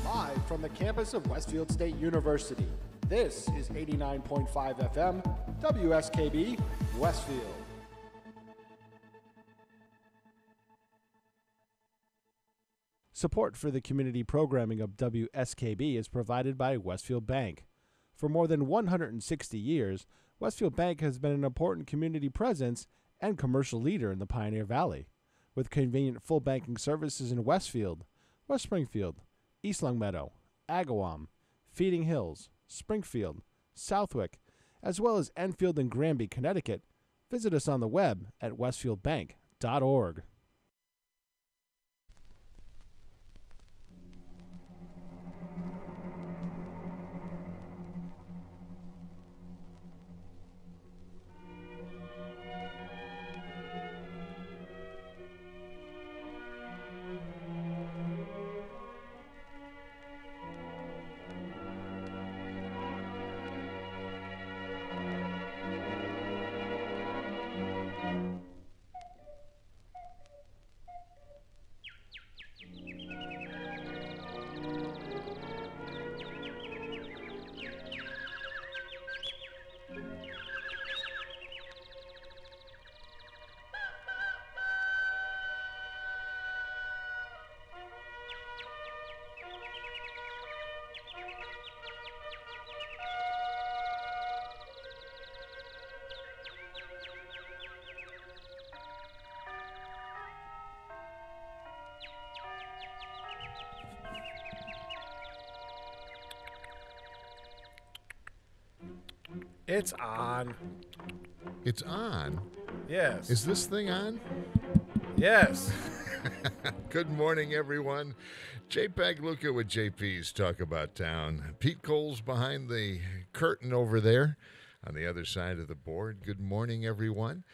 Live from the campus of Westfield State University, this is 89.5 FM, WSKB, Westfield. Support for the community programming of WSKB is provided by Westfield Bank. For more than 160 years, Westfield Bank has been an important community presence and commercial leader in the Pioneer Valley. With convenient full banking services in Westfield, West Springfield, East Longmeadow, Agawam, Feeding Hills, Springfield, Southwick, as well as Enfield and Granby, Connecticut, visit us on the web at westfieldbank.org. It's on. It's on? Yes. Is this thing on? Yes. Good morning, everyone. JPEG Luca with JP's Talk About Town. Pete Cole's behind the curtain over there on the other side of the board. Good morning, everyone.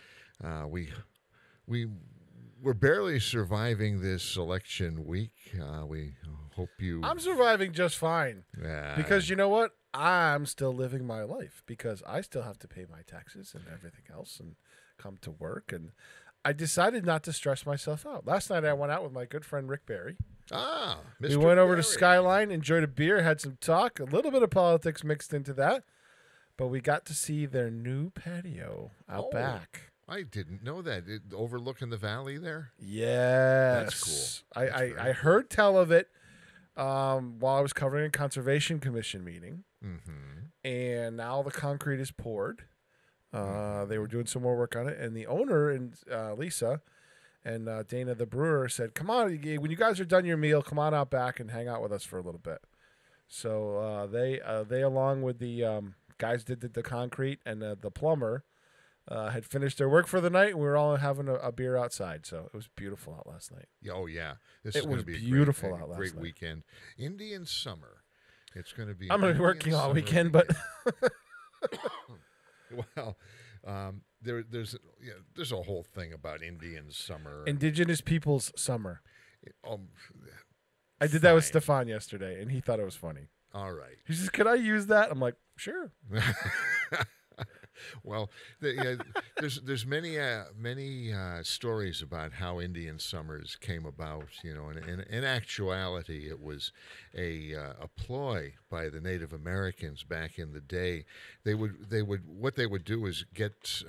We're barely surviving this election week. We hope you... I'm surviving just fine. Because you know what? I'm still living my life because I still have to pay my taxes and everything else and come to work. And I decided not to stress myself out. Last night I went out with my good friend Rick Barry. Mr. We went over to Barry. Skyline, enjoyed a beer, had some talk, a little bit of politics mixed into that. But we got to see their new patio out back. I didn't know that. Overlooking the valley there? Yes. That's cool. I heard tell of it while I was covering a Conservation Commission meeting. Mm-hmm. And now the concrete is poured. They were doing some more work on it. And the owner, and Lisa, and Dana the brewer said, come on, when you guys are done your meal, come on out back and hang out with us for a little bit. So they along with the guys did the concrete and the plumber, had finished their work for the night. And we were all having a beer outside. So it was beautiful out last night. Oh, yeah. This It is going was to be beautiful a out last great night. weekend. Indian summer. It's going to be. I'm going to be working all weekend, but well, there's a whole thing about Indian summer. Indigenous Peoples Summer. Um, I did that with fine. Stefan yesterday, and he thought it was funny. All right. He says, "Could I use that?" I'm like, "Sure." Well, there's many stories about how Indian summers came about. You know, and in actuality, it was a ploy by the Native Americans back in the day. What they would do is get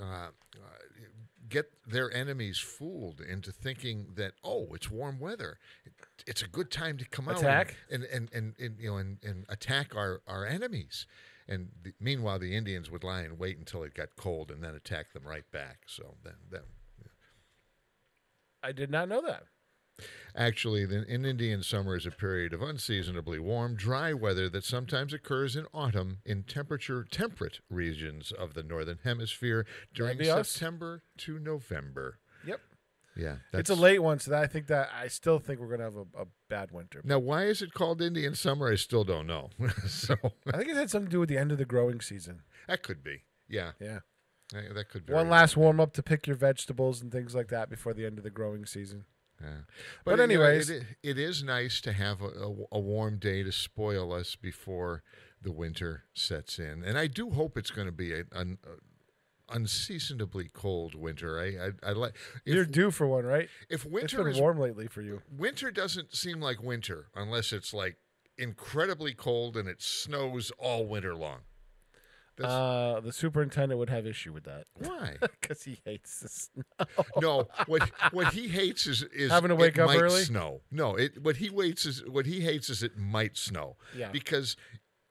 their enemies fooled into thinking that, oh, it's warm weather, it's a good time to come Attack? out and attack our enemies. And meanwhile, the Indians would lie and wait until it got cold and then attack them right back. So then I did not know that. actually, an Indian summer is a period of unseasonably warm, dry weather that sometimes occurs in autumn in temperate regions of the northern hemisphere during That'd be us. September to November. Yep. Yeah, It's a late one, so I still think we're going to have a bad winter. Now, why is it called Indian summer? I still don't know. So I think it had something to do with the end of the growing season. that could be. Yeah, Yeah. that could be. One last warm up to pick your vegetables and things like that before the end of the growing season. Yeah. But you know, anyways. it is nice to have a warm day to spoil us before the winter sets in, and I do hope it's going to be an unseasonably cold winter. I like. You're due for one, right? If It's winter been is warm lately for you. winter doesn't seem like winter unless it's like incredibly cold and it snows all winter long. The superintendent would have issue with that. Why? Because he hates the snow. No, what he hates is having to wake it up might early. Snow. No, what he hates is it might snow. Yeah. Because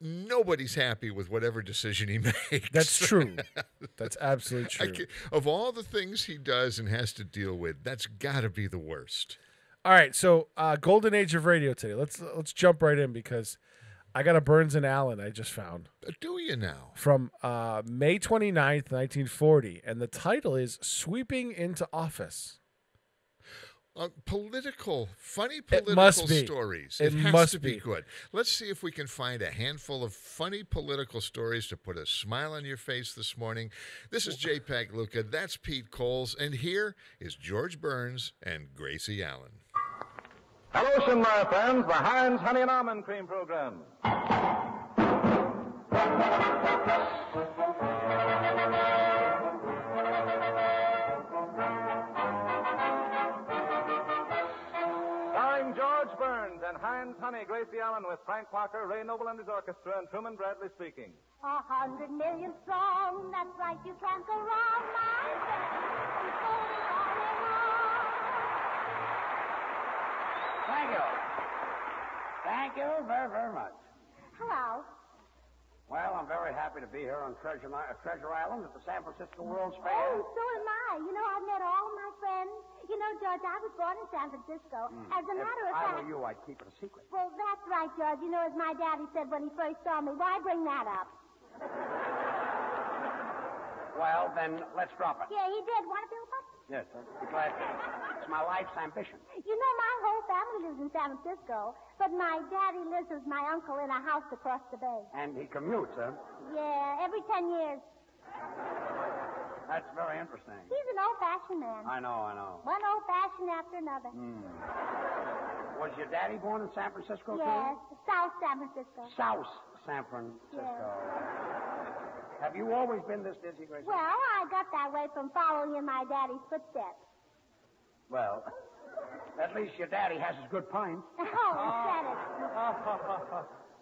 nobody's happy with whatever decision he makes. That's true. That's absolutely true. Of all the things he does and has to deal with, that's got to be the worst. All right, so golden age of radio today. Let's jump right in because I got a Burns and Allen I just found Do you now? from May 29th, 1940, and the title is "Sweeping into Office." Funny It political must be. stories. It has must to be be. good. Let's see if we can find a handful of funny political stories to put a smile on your face this morning. This is JPEG Luca. That's Pete Coles. And here is George Burns and Gracie Allen. Hello, Shinmar fans, the Heinz Honey and Almond Cream Program. Starring George Burns and Heinz Honey, Gracie Allen with Frank Parker, Ray Noble and his orchestra, and Truman Bradley speaking. 100 million strong, that's right, you can't go wrong, my friend. Thank you. Thank you very, very much. Hello. Well, I'm very happy to be here on Treasure Island at the San Francisco World's Fair. Oh, so am I. You know, I've met all my friends. You know, George, I was born in San Francisco. As a matter of If I fact... were you, I'd keep it a secret. Well, that's right, George. You know, as my daddy said when he first saw me, why bring that up? Well, then, let's drop it. Yeah, he did. Want to feel puppy? Yes, I'd be glad to. It's my life's ambition. You know, my whole family lives in San Francisco, but my daddy lives with my uncle in a house across the bay. And he commutes, huh? Yeah, every 10 years. That's very interesting. He's an old-fashioned man. I know. One old-fashioned after another. Was your daddy born in San Francisco, Yes, too? South San Francisco. South San Francisco. Have you always been this dizzy, Gracie? Well, I got that way from following in my daddy's footsteps. Well, at least your daddy has his good pints. Oh, he said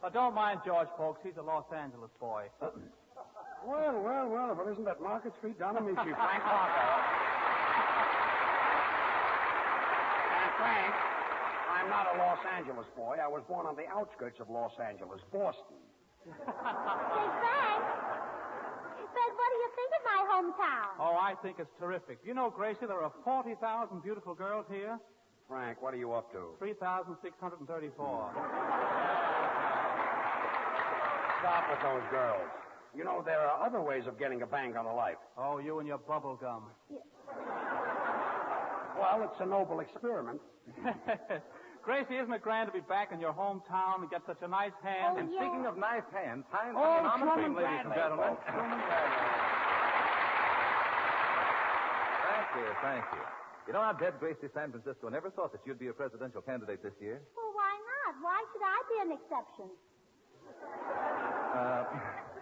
it. Don't mind George, folks. He's a Los Angeles boy. Well, if it isn't at Market Street, Donna Michi, Frank Parker. And Frank, I'm not a Los Angeles boy. I was born on the outskirts of Los Angeles, Boston. Say, Frank. Frank, what do you think of my hometown? Oh, I think it's terrific. You know, Gracie, there are 40,000 beautiful girls here. Frank, what are you up to? 3,634. Stop with those girls. You know, there are other ways of getting a bang on a life. Oh, you and your bubble gum. Well, it's a noble experiment. Gracie, isn't it grand to be back in your hometown and get such a nice hand? Oh, And yeah. speaking of nice hands, Heinz Oh, Honey and Almond Truman Cream, ladies and Bradley, gentlemen. folks. Truman Bradley. Thank you. You know, I bet Gracie San Francisco never thought that you'd be a presidential candidate this year. Well, why not? Why should I be an exception?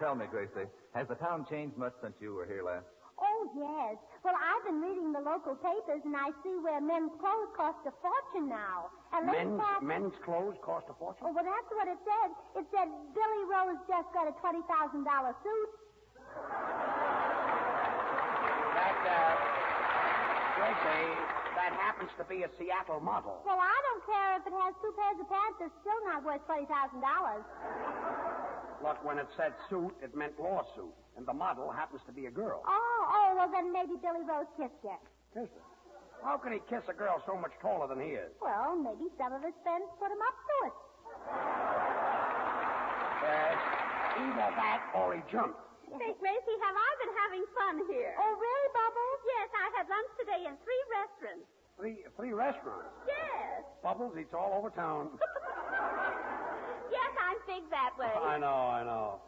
Tell me, Gracie, has the town changed much since you were here last? Oh, yes. Well, I've been reading the local papers, and I see where men's clothes cost a fortune now. And Men's clothes cost a fortune? Oh, well, that's what it said. It said Billy Rose just got a $20,000 suit. Gracie, that happens to be a Seattle model. Well, I don't care if it has two pairs of pants. It's still not worth $20,000. Look, when it said suit, it meant lawsuit. And the model happens to be a girl. Oh, well, then maybe Billy Rose kissed her. Kissed her. How could he kiss a girl so much taller than he is? Well, maybe some of his friends put him up to it. Either that or he jumped. Say, Gracie, have I been having fun here? Oh, really, Bubbles? Yes, I had lunch today in 3 restaurants. Three restaurants. Yes. Bubbles eats all over town. Yes, I'm big that way. I know.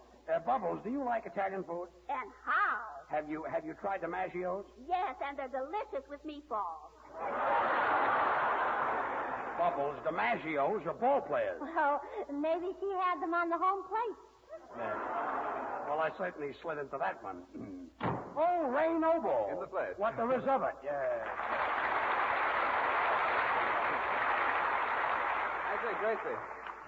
Bubbles, do you like Italian food? And how? Have you tried the Maggios? Yes, and they're delicious with meatballs. Bubbles, the Maggios are ball players. Well, maybe she had them on the home plate. Yeah. Well, I certainly slid into that one. Oh, Ray Noble. In the flesh. What there is of it, yeah. I say, Gracie,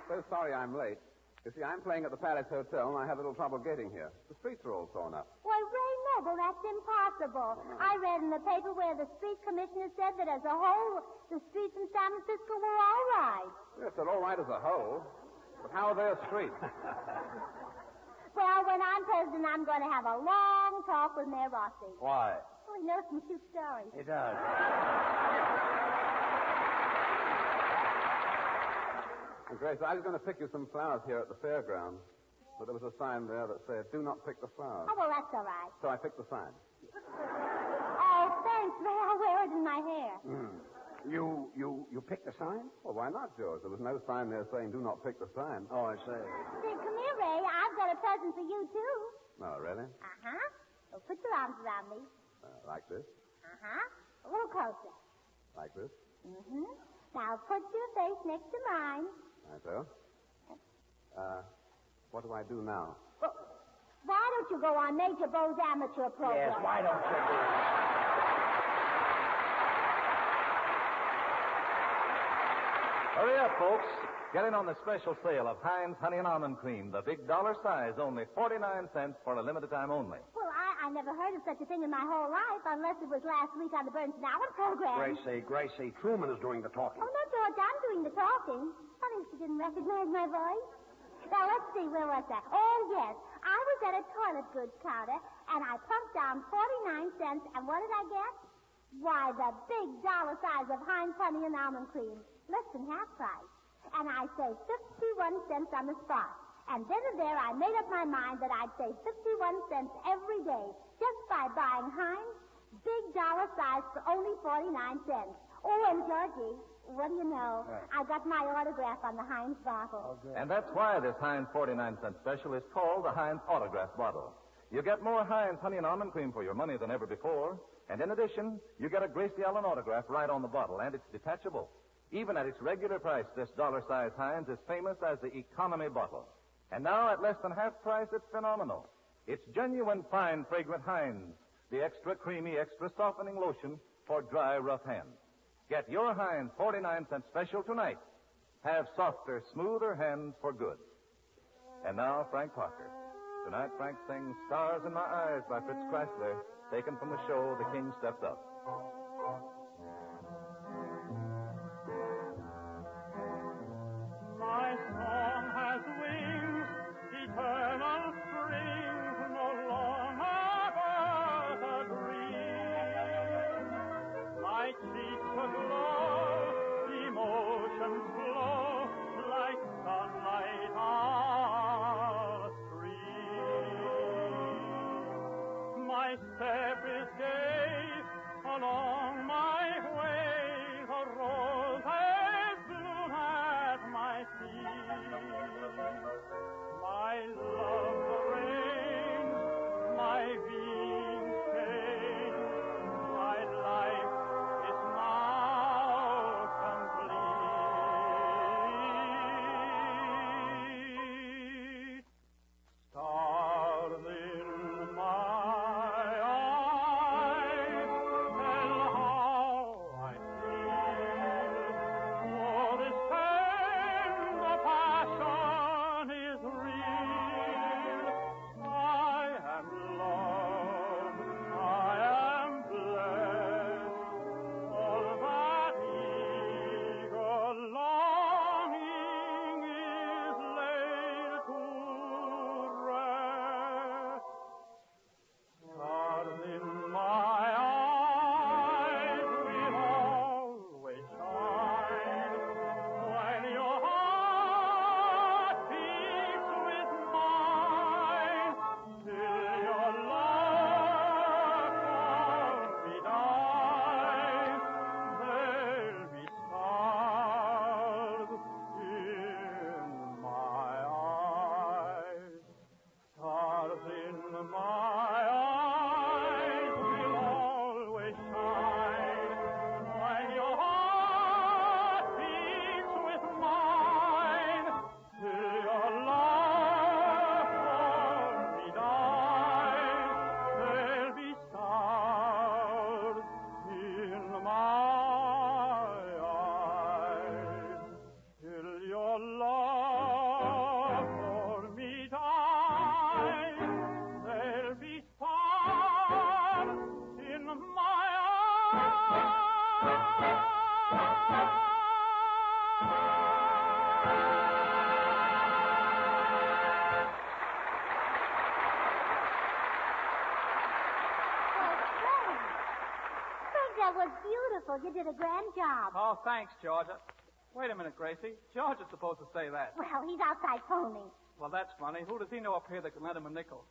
So sorry I'm late. You see, I'm playing at the Palace Hotel, and I had a little trouble getting here. The streets are all torn up. Why, Ray Noble, that's impossible. I read in the paper where the street commissioner said that as a whole, the streets in San Francisco were all right. Yes, they're all right as a whole. But how are their streets? Well, when I'm president, I'm going to have a long talk with Mayor Rossi. Why? Oh, he knows some cute stories. He does. And Grace, I was going to pick you some flowers here at the fairgrounds, but there was a sign there that said, "Do not pick the flowers." Oh, well, that's all right. So I picked the sign. Oh, thanks, Ray. I'll wear it in my hair. You picked the sign? Well, why not, George? There was no sign there saying, "Do not pick the sign." Oh, I say. Say, come here, Ray. I've got a present for you, too. No, really? Uh-huh. Well, put your arms around me. Like this? Uh-huh. A little closer. Like this? Mm-hmm. Now, put your face next to mine. Right so. What do I do now? Well, why don't you go on Major Bo's amateur program? Yes, why don't you do it? Hurry up, folks. Get in on the special sale of Heinz Honey and Almond Cream, the big dollar size, only 49 cents for a limited time only. Well, I never heard of such a thing in my whole life, unless it was last week on the Burns and Allen program. Gracie, Truman is doing the talking. Oh, no, George, I'm doing the talking. Funny if you didn't recognize my voice. Now, let's see, where was I? Oh, yes. I was at a toilet goods counter, and I plunked down 49 cents, and what did I get? Why, the big dollar size of Heinz Honey and Almond Cream. Less than half price. And I saved 51 cents on the spot. And then and there, I made up my mind that I'd save 51 cents every day just by buying Heinz big dollar size for only 49 cents. Oh, and Georgie, what do you know? I got my autograph on the Heinz bottle. And that's why this Heinz 49-cent special is called the Heinz Autograph Bottle. You get more Heinz Honey and Almond Cream for your money than ever before. And in addition, you get a Gracie Allen autograph right on the bottle, and it's detachable. Even at its regular price, this dollar-size Heinz is famous as the economy bottle. And now, at less than half price, it's phenomenal. It's genuine, fine, fragrant Heinz, the extra creamy, extra softening lotion for dry, rough hands. Get your Heinz 49-cent special tonight. Have softer, smoother hands for good. And now, Frank Parker. Tonight, Frank sings Stars in My Eyes by Fritz Kreisler, taken from the show The King Stepped Up. My song has wings, eternal springs, no longer but a dream. My cheeks aglow, emotions flow like sunlight on a stream. My step is gay along my way, the roses bloom at my feet. My love reigns, my being changed, my life is now complete. Stars in my eyes, tell that was beautiful. You did a grand job. Oh, thanks, George. Wait a minute, Gracie. George is supposed to say that. Well, he's outside phoning. Well, that's funny. Who does he know up here that can lend him a nickel?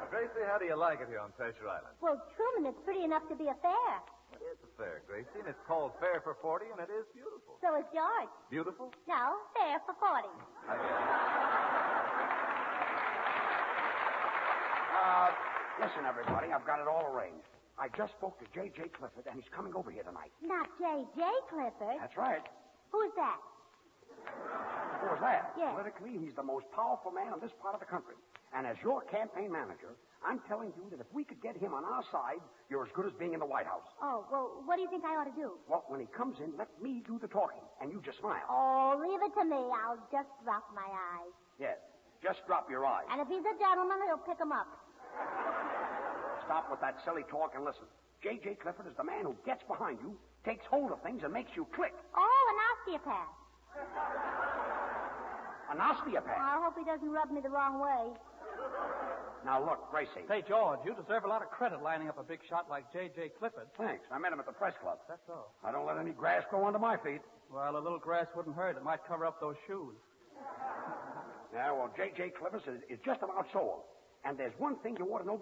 Gracie, how do you like it here on Treasure Island? Well, Truman, it's pretty enough to be a fair. It is a fair, Gracie, and it's called Fair for 40, and it is beautiful. So is George. Beautiful? No, fair for 40. Listen, everybody, I've got it all arranged. I just spoke to J.J. Clifford, and he's coming over here tonight. Not J.J. Clifford. That's right. Who's that? Who was that? Yes. Politically, he's the most powerful man in this part of the country. And as your campaign manager, I'm telling you that if we could get him on our side, you're as good as being in the White House. Oh, well, what do you think I ought to do? Well, when he comes in, let me do the talking, and you just smile. Oh, leave it to me. I'll just drop my eyes. Yes, just drop your eyes. And if he's a gentleman, he'll pick 'em up. Stop with that silly talk and listen. J.J. Clifford is the man who gets behind you, takes hold of things, and makes you click. Oh, an osteopath. An osteopath. I hope he doesn't rub me the wrong way. Now, look, Gracie. Say, George, you deserve a lot of credit lining up a big shot like J.J. Clifford. Thanks. I met him at the press club. That's all. I don't let any grass grow under my feet. Well, a little grass wouldn't hurt. It might cover up those shoes. Yeah, well, J.J. Clifford is just about sold. And there's one thing you ought to know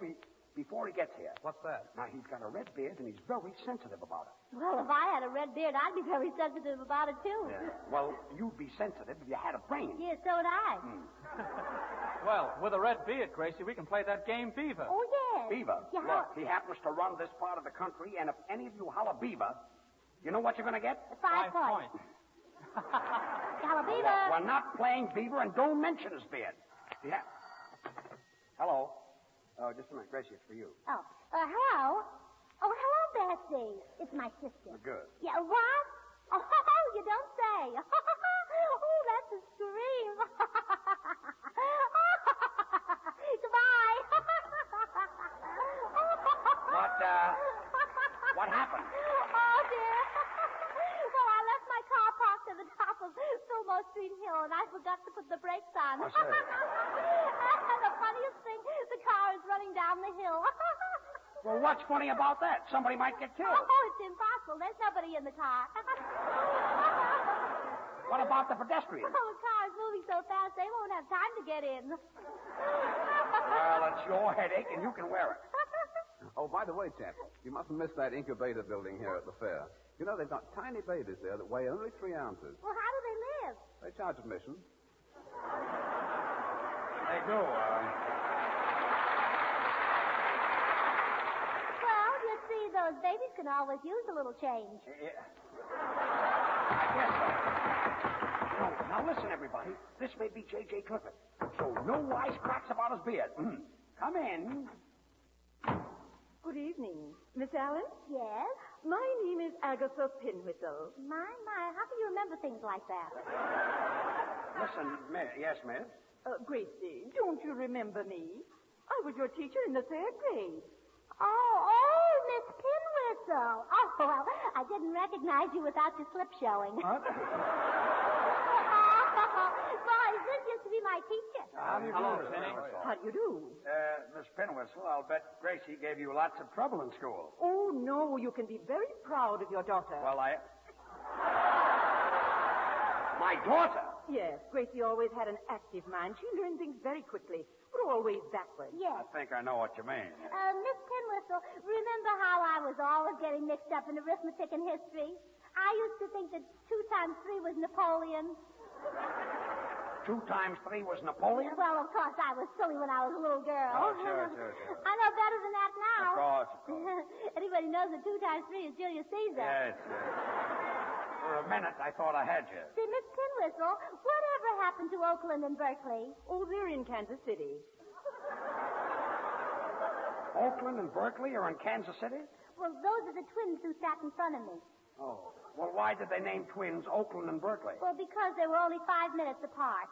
before he gets here. What's that? Now, he's got a red beard, and he's very sensitive about it. Well, if I had a red beard, I'd be very sensitive about it, too. Yeah. Well, you'd be sensitive if you had a brain. Yeah, so would I. Well, with a red beard, Gracie, we can play that game Beaver. Oh, yes. Beaver. Yeah, Look, he happens to run this part of the country, and if any of you holler Beaver, you know what you're going to get? 5 points. Yalla Beaver. We're not playing Beaver, and don't mention his beard. Yeah. Hello. Oh, just a minute. Gracie, it's for you. Oh, hello? Oh, hello, Bessie. It's my sister. Good. Yeah, what? Oh, you don't say. Oh, that's a scream. Goodbye. What happened? Oh, dear. Well, I left my car parked at the top of Fillmore Street Hill, and I forgot to put the brakes on. I see. And the funniest thing, the car is running down the hill. Well, what's funny about that? Somebody might get killed. Oh, it's impossible. There's nobody in the car. What about the pedestrians? Oh, the car is moving so fast, they won't have time to get in. Well, it's your headache, and you can wear it. Oh, by the way, chaps, you mustn't miss that incubator building here at the fair. You know, they've got tiny babies there that weigh only 3 ounces. Well, how do they live? They charge admission. They do. Well, you see, those babies can always use a little change. I guess so. Now, listen, everybody. This may be J.J. Clifford, so no wisecracks about his beard. Come in. Good evening. Miss Allen? Yes? My name is Agatha Pinwhistle. My, how can you remember things like that? Listen, yes, miss? Gracie, don't you remember me? I was your teacher in the 3rd grade. Oh, Miss Pinwhistle. Oh, well, I didn't recognize you without your slip showing. What? Boy, this used to be my teacher. Hello, Penny. How do you do? Miss Pinwhistle, I'll bet Gracie gave you lots of trouble in school. Oh, no, you can be very proud of your daughter. Well, My daughter? Yes, Gracie always had an active mind. She learned things very quickly, but always backwards. Yes. I think I know what you mean. Miss Pinwhistle, remember how I was always getting mixed up in arithmetic and history? I used to think that 2 times 3 was Napoleon. 2 times 3 was Napoleon? Well, of course, I was silly when I was a little girl. Oh, sure. I know better than that now. Of course. Anybody knows that 2 times 3 is Julius Caesar. Yes. For a minute, I thought I had you. See, Miss Pinwhistle, whatever happened to Oakland and Berkeley? Oh, they're in Kansas City. Oakland and Berkeley are in Kansas City? Well, those are the twins who sat in front of me. Oh. Well, why did they name twins Oakland and Berkeley? Well, because they were only 5 minutes apart.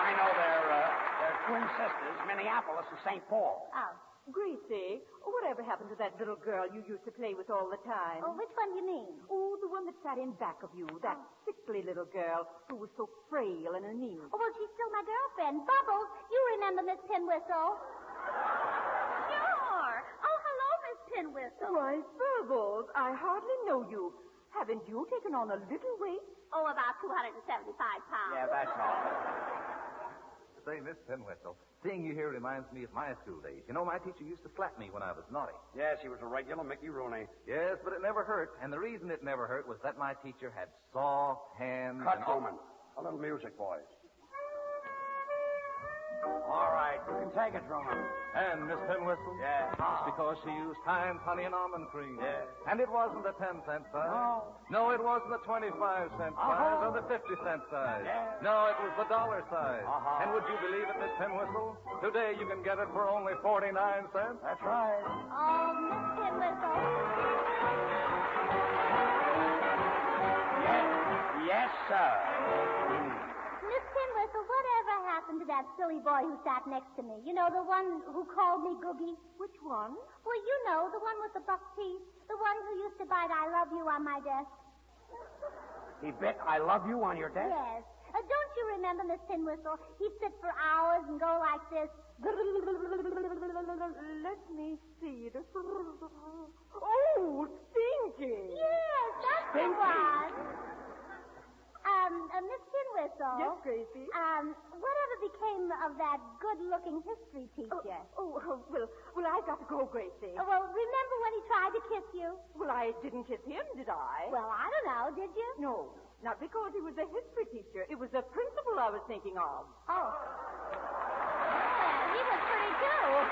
I know they're twin sisters, Minneapolis and St. Paul. Oh. Gracie, whatever happened to that little girl you used to play with all the time? Oh, which one do you mean? Oh, the one that sat in back of you, that sickly little girl who was so frail and anemic. Oh, well, she's still my girlfriend. Bubbles, you remember Miss Pinwhistle? Sure. Oh, hello, Miss Pinwhistle. Why, Bubbles, I hardly know you. Haven't you taken on a little weight? Oh, about 275 pounds. Yeah, that's all. Say, Miss Pinwhistle, seeing you here reminds me of my school days. You know, my teacher used to slap me when I was naughty. Yes, he was a regular Mickey Rooney. Yes, but it never hurt. And the reason it never hurt was that my teacher had soft hands. Cut, Truman. A little music, boys. All right, you can take it, Truman. And Miss Pinwhistle? Yeah. It's because she used Heinz honey and almond cream. Yeah. And it wasn't the 10-cent size. No. No, it wasn't the 25-cent size or the 50-cent size. Yeah. No, it was the dollar size. Uh-huh. And would you believe it, Miss Pinwhistle? Today you can get it for only 49 cents. That's right. Oh, Miss Pinwhistle. Yes, sir. Miss Pinwhistle, whatever happened to that silly boy who sat next to me? You know, the one who called me Googie? Which one? Well, you know, the one with the buck teeth. The one who used to bite I love you on my desk. He bit I love you on your desk? Yes. Don't you remember, Miss Pinwhistle? He'd sit for hours and go like this. Let me see. Oh, stinky. Yes, that's the one. Miss Pinwhistle. Yes, Gracie? Whatever became of that good-looking history teacher? Well, I got to go, Gracie. Well, remember when he tried to kiss you? Well, I didn't kiss him, did I? Well, I don't know, did you? No, not because he was a history teacher. It was the principal I was thinking of. Oh. Yeah, he was pretty, too.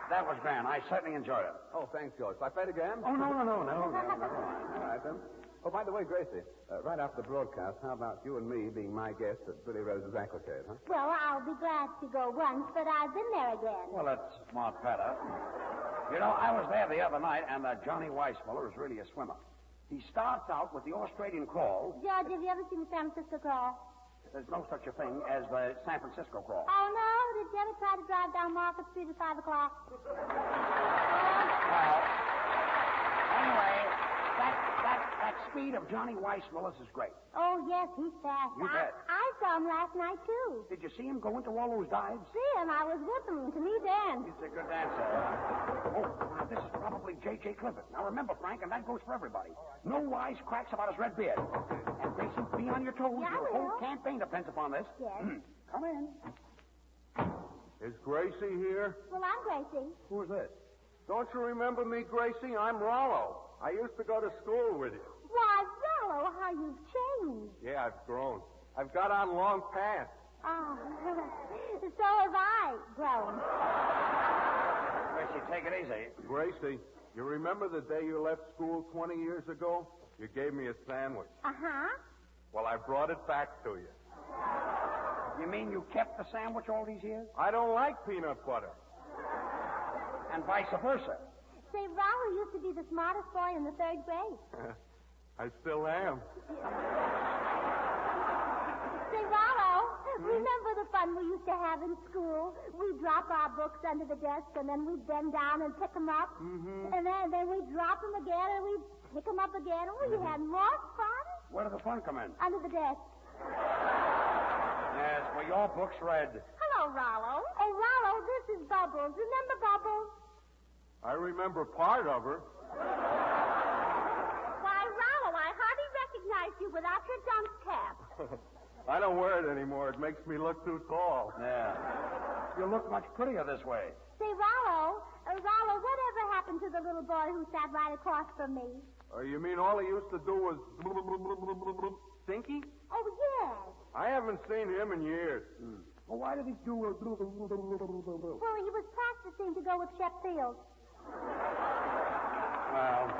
That was grand. I certainly enjoyed it. Oh, thanks, George. Shall I play it again? Oh, no. Never mind. All right, then. Oh, by the way, Gracie, right after the broadcast, how about you and me being my guests at Billy Rose's Aquacade, huh? Well, I'll be glad to go once, but I've been there again. Well, that's smart fella. You know, I was there the other night, and Johnny Weissmuller is really a swimmer. He starts out with the Australian crawl. George, have you ever seen the San Francisco crawl? There's no such a thing as the San Francisco crawl. Oh, no? Did you ever try to drive down Market Street at 5 o'clock? Well, anyway, that speed of Johnny Weiss Willis is great. Oh, yes, he's fast. You bet. I saw him last night, too. Did you see him go into all those dives? See him. I was with him. To me, Dan. He's a good dancer. Oh, now this is probably J.J. Clifford. Now remember, Frank, and that goes for everybody. No wise cracks about his red beard. And Gracie, be on your toes. Yeah, Your I will. whole campaign depends upon this. Yes. Come in. Is Gracie here? Well, I'm Gracie. Who's this? Don't you remember me, Gracie? I'm Rollo. I used to go to school with you. Why, Rollo, how you've changed. Yeah, I've grown. I've got on long pants. Oh, so have I grown. Gracie, take it easy. Gracie, you remember the day you left school 20 years ago? You gave me a sandwich. Uh-huh. Well, I brought it back to you. You mean you kept the sandwich all these years? I don't like peanut butter. And vice versa. Say, Rollo used to be the smartest boy in the 3rd grade. I still am. Say, Rollo, remember the fun we used to have in school? We'd drop our books under the desk, and then we'd bend down and pick them up. Mm-hmm. And then we'd drop them again, and we'd pick them up again. Oh, we had more fun. Where did the fun come in? Under the desk. Yes, well, your book's read. Hello, Rollo. Oh, Rollo, this is Bubbles. Remember Bubbles? I remember part of her. Why, Rollo, I hardly recognized you without your dunce cap. I don't wear it anymore. It makes me look too tall. Yeah. You look much prettier this way. Say, Rollo, whatever happened to the little boy who sat right across from me? You mean all he used to do was Stinky? Oh, yes. I haven't seen him in years. Well, why did he do Well, he was practicing to go with Shep Field. Well,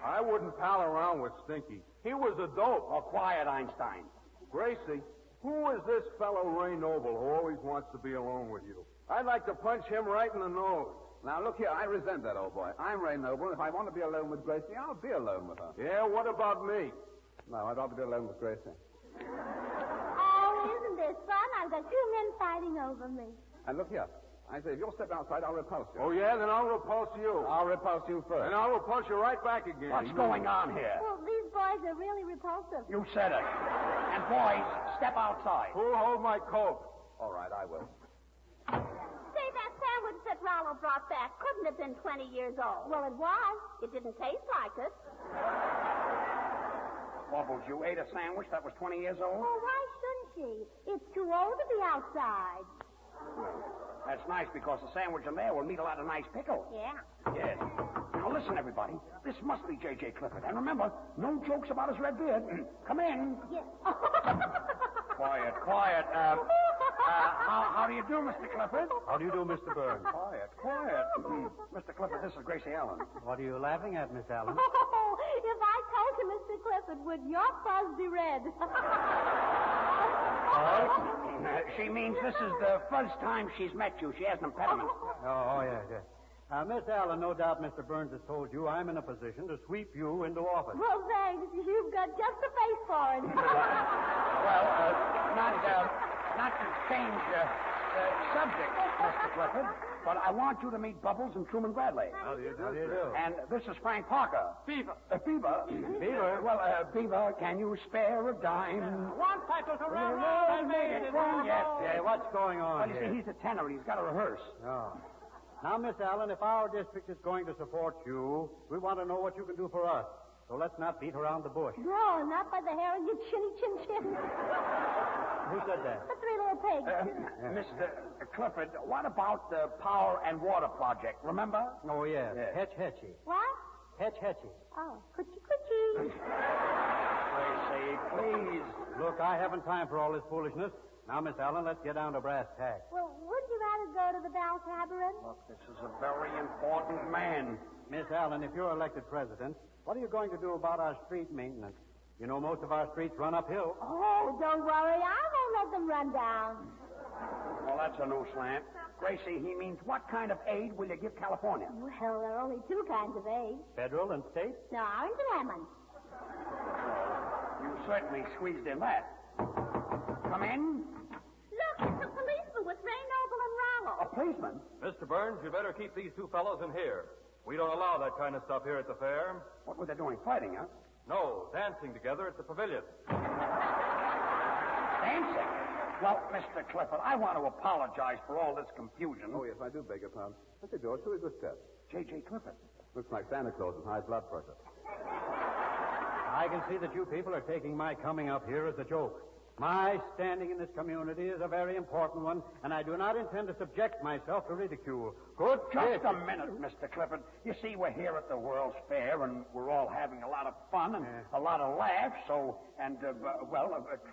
I wouldn't pal around with Stinky. He was a dope. Oh, quiet, Einstein. Gracie, who is this fellow Ray Noble who always wants to be alone with you? I'd like to punch him right in the nose. Now, look here, I resent that, old boy. I'm Ray Noble, and if I want to be alone with Gracie, I'll be alone with her. Yeah, what about me? No, I'd rather be alone with Gracie. Oh, isn't this fun? I've got 2 men fighting over me. And look here. I say, if you'll step outside, I'll repulse you. Oh, yeah? Then I'll repulse you. I'll repulse you first. And I'll repulse you right back again. What's going on here? Well, these boys are really repulsive. You said it. And boys, step outside. Who'll hold my coat? All right, I will. Say, that sandwich that Rollo brought back couldn't have been 20 years old. Well, it was. It didn't taste like it. Bubbles, you ate a sandwich that was 20 years old? Oh, why shouldn't she? It's too old to be outside. That's nice because the sandwich in there will meet a lot of nice pickles. Yeah. Yes. Now listen, everybody. This must be J.J. Clifford. And remember, no jokes about his red beard. Come in. Yes. Quiet, quiet. How do you do, Mr. Clifford? How do you do, Mr. Burns? Quiet. Mr. Clifford, this is Gracie Allen. What are you laughing at, Miss Allen? Oh, if I told you, Mr. Clifford, would your fuzz be red? She means this is the first time she's met you. She has an impediment. Oh, yes, yes. Miss Allen, no doubt Mr. Burns has told you I'm in a position to sweep you into office. Well, thanks. You've got just the face for it. Well, not to change the subject, Mr. Clifford, but I want you to meet Bubbles and Truman Bradley. How do you do? And this is Frank Parker. Beaver. Beaver? Beaver? Well, Beaver, can you spare a dime? One title to railroad, I made it. Yes. Yeah, what's going on Well, you here? see, he's a tenor. He's got to rehearse. Oh. Now, Miss Allen, if our district is going to support you, we want to know what you can do for us. So let's not beat around the bush. No, not by the hair of your chinny chin chin. Who said that? The 3 little pigs. Mr. Clifford, what about the Power and Water Project? Remember? Oh, yes. Yes. Hetchy. What? Hetchy. Oh, coochie. Gracie, please. Look, I haven't time for all this foolishness. Now, Miss Allen, let's get down to brass tacks. Well, wouldn't you rather go to the Bell Cabaret? Look, this is a very important man. Miss Allen, if you're elected president, what are you going to do about our street maintenance? You know, most of our streets run uphill. Oh, don't worry. I won't let them run down. Well, that's a new slant. Gracie, he means what kind of aid will you give California? Well, there are only 2 kinds of aid. Federal and state? No, orange and lemon. You certainly squeezed in that. Come in. Look, it's a policeman with Ray Noble and Rollo. A policeman? Mr. Burns, you better keep these 2 fellows in here. We don't allow that kind of stuff here at the fair. What were they doing? Fighting, huh? No, dancing together at the pavilion. Dancing? Well, Mr. Clifford, I want to apologize for all this confusion. Oh, yes, I do beg your pardon. Mr. George, who is this chap? J.J. Clifford. Looks like Santa Claus with high blood pressure. I can see that you people are taking my coming up here as a joke. My standing in this community is a very important one, and I do not intend to subject myself to ridicule. Good. Just a minute, Mr. Clifford. You see, we're here at the World's Fair, and we're all having a lot of fun and a lot of laughs.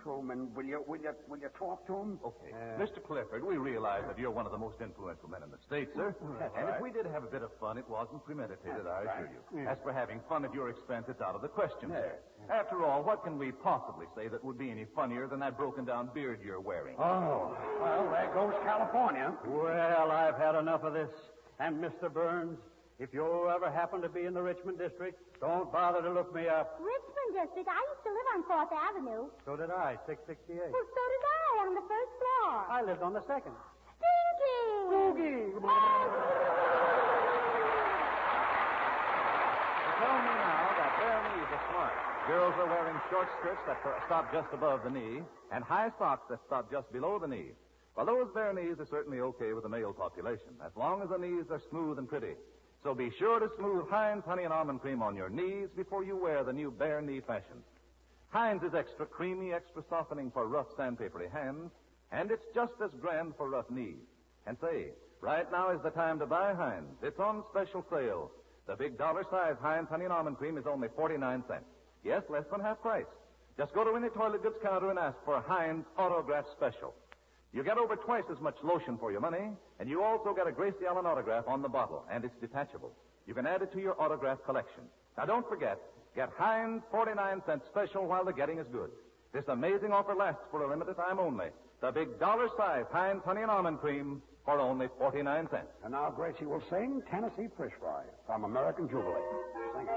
Truman, will you talk to him? Okay. Mr. Clifford, we realize that you're one of the most influential men in the state, sir. And if we did have a bit of fun, it wasn't premeditated, I assure you. As for having fun at your expense, it's out of the question, sir. After all, what can we possibly say that would be any funnier than that broken-down beard you're wearing? Oh, well, there goes California. Well, I've had enough of this. And, Mr. Burns, if you ever happen to be in the Richmond district, don't bother to look me up. Richmond District? I used to live on 4th Avenue. So did I, 668. Well, so did I, on the first floor. I lived on the second. Stinky! Boogie! Tell me now that bare knees are smart. Girls are wearing short skirts that stop just above the knee and high socks that stop just below the knee. Well, those bare knees are certainly okay with the male population, as long as the knees are smooth and pretty. So be sure to smooth Heinz Honey and Almond Cream on your knees before you wear the new bare knee fashion. Heinz is extra creamy, extra softening for rough, sandpapery hands, and it's just as grand for rough knees. And say, right now is the time to buy Heinz. It's on special sale. The big dollar-size Heinz Honey and Almond Cream is only 49 cents. Yes, less than half price. Just go to any toilet goods counter and ask for Heinz Autograph Special. You get over twice as much lotion for your money, and you also get a Gracie Allen autograph on the bottle, and it's detachable. You can add it to your autograph collection. Now, don't forget, get Heinz 49-cent special while the getting is good. This amazing offer lasts for a limited time only. The big dollar-size Heinz Honey and Almond Cream for only 49 cents. And now Gracie will sing Tennessee Fish Fry from American Jubilee. Thank you.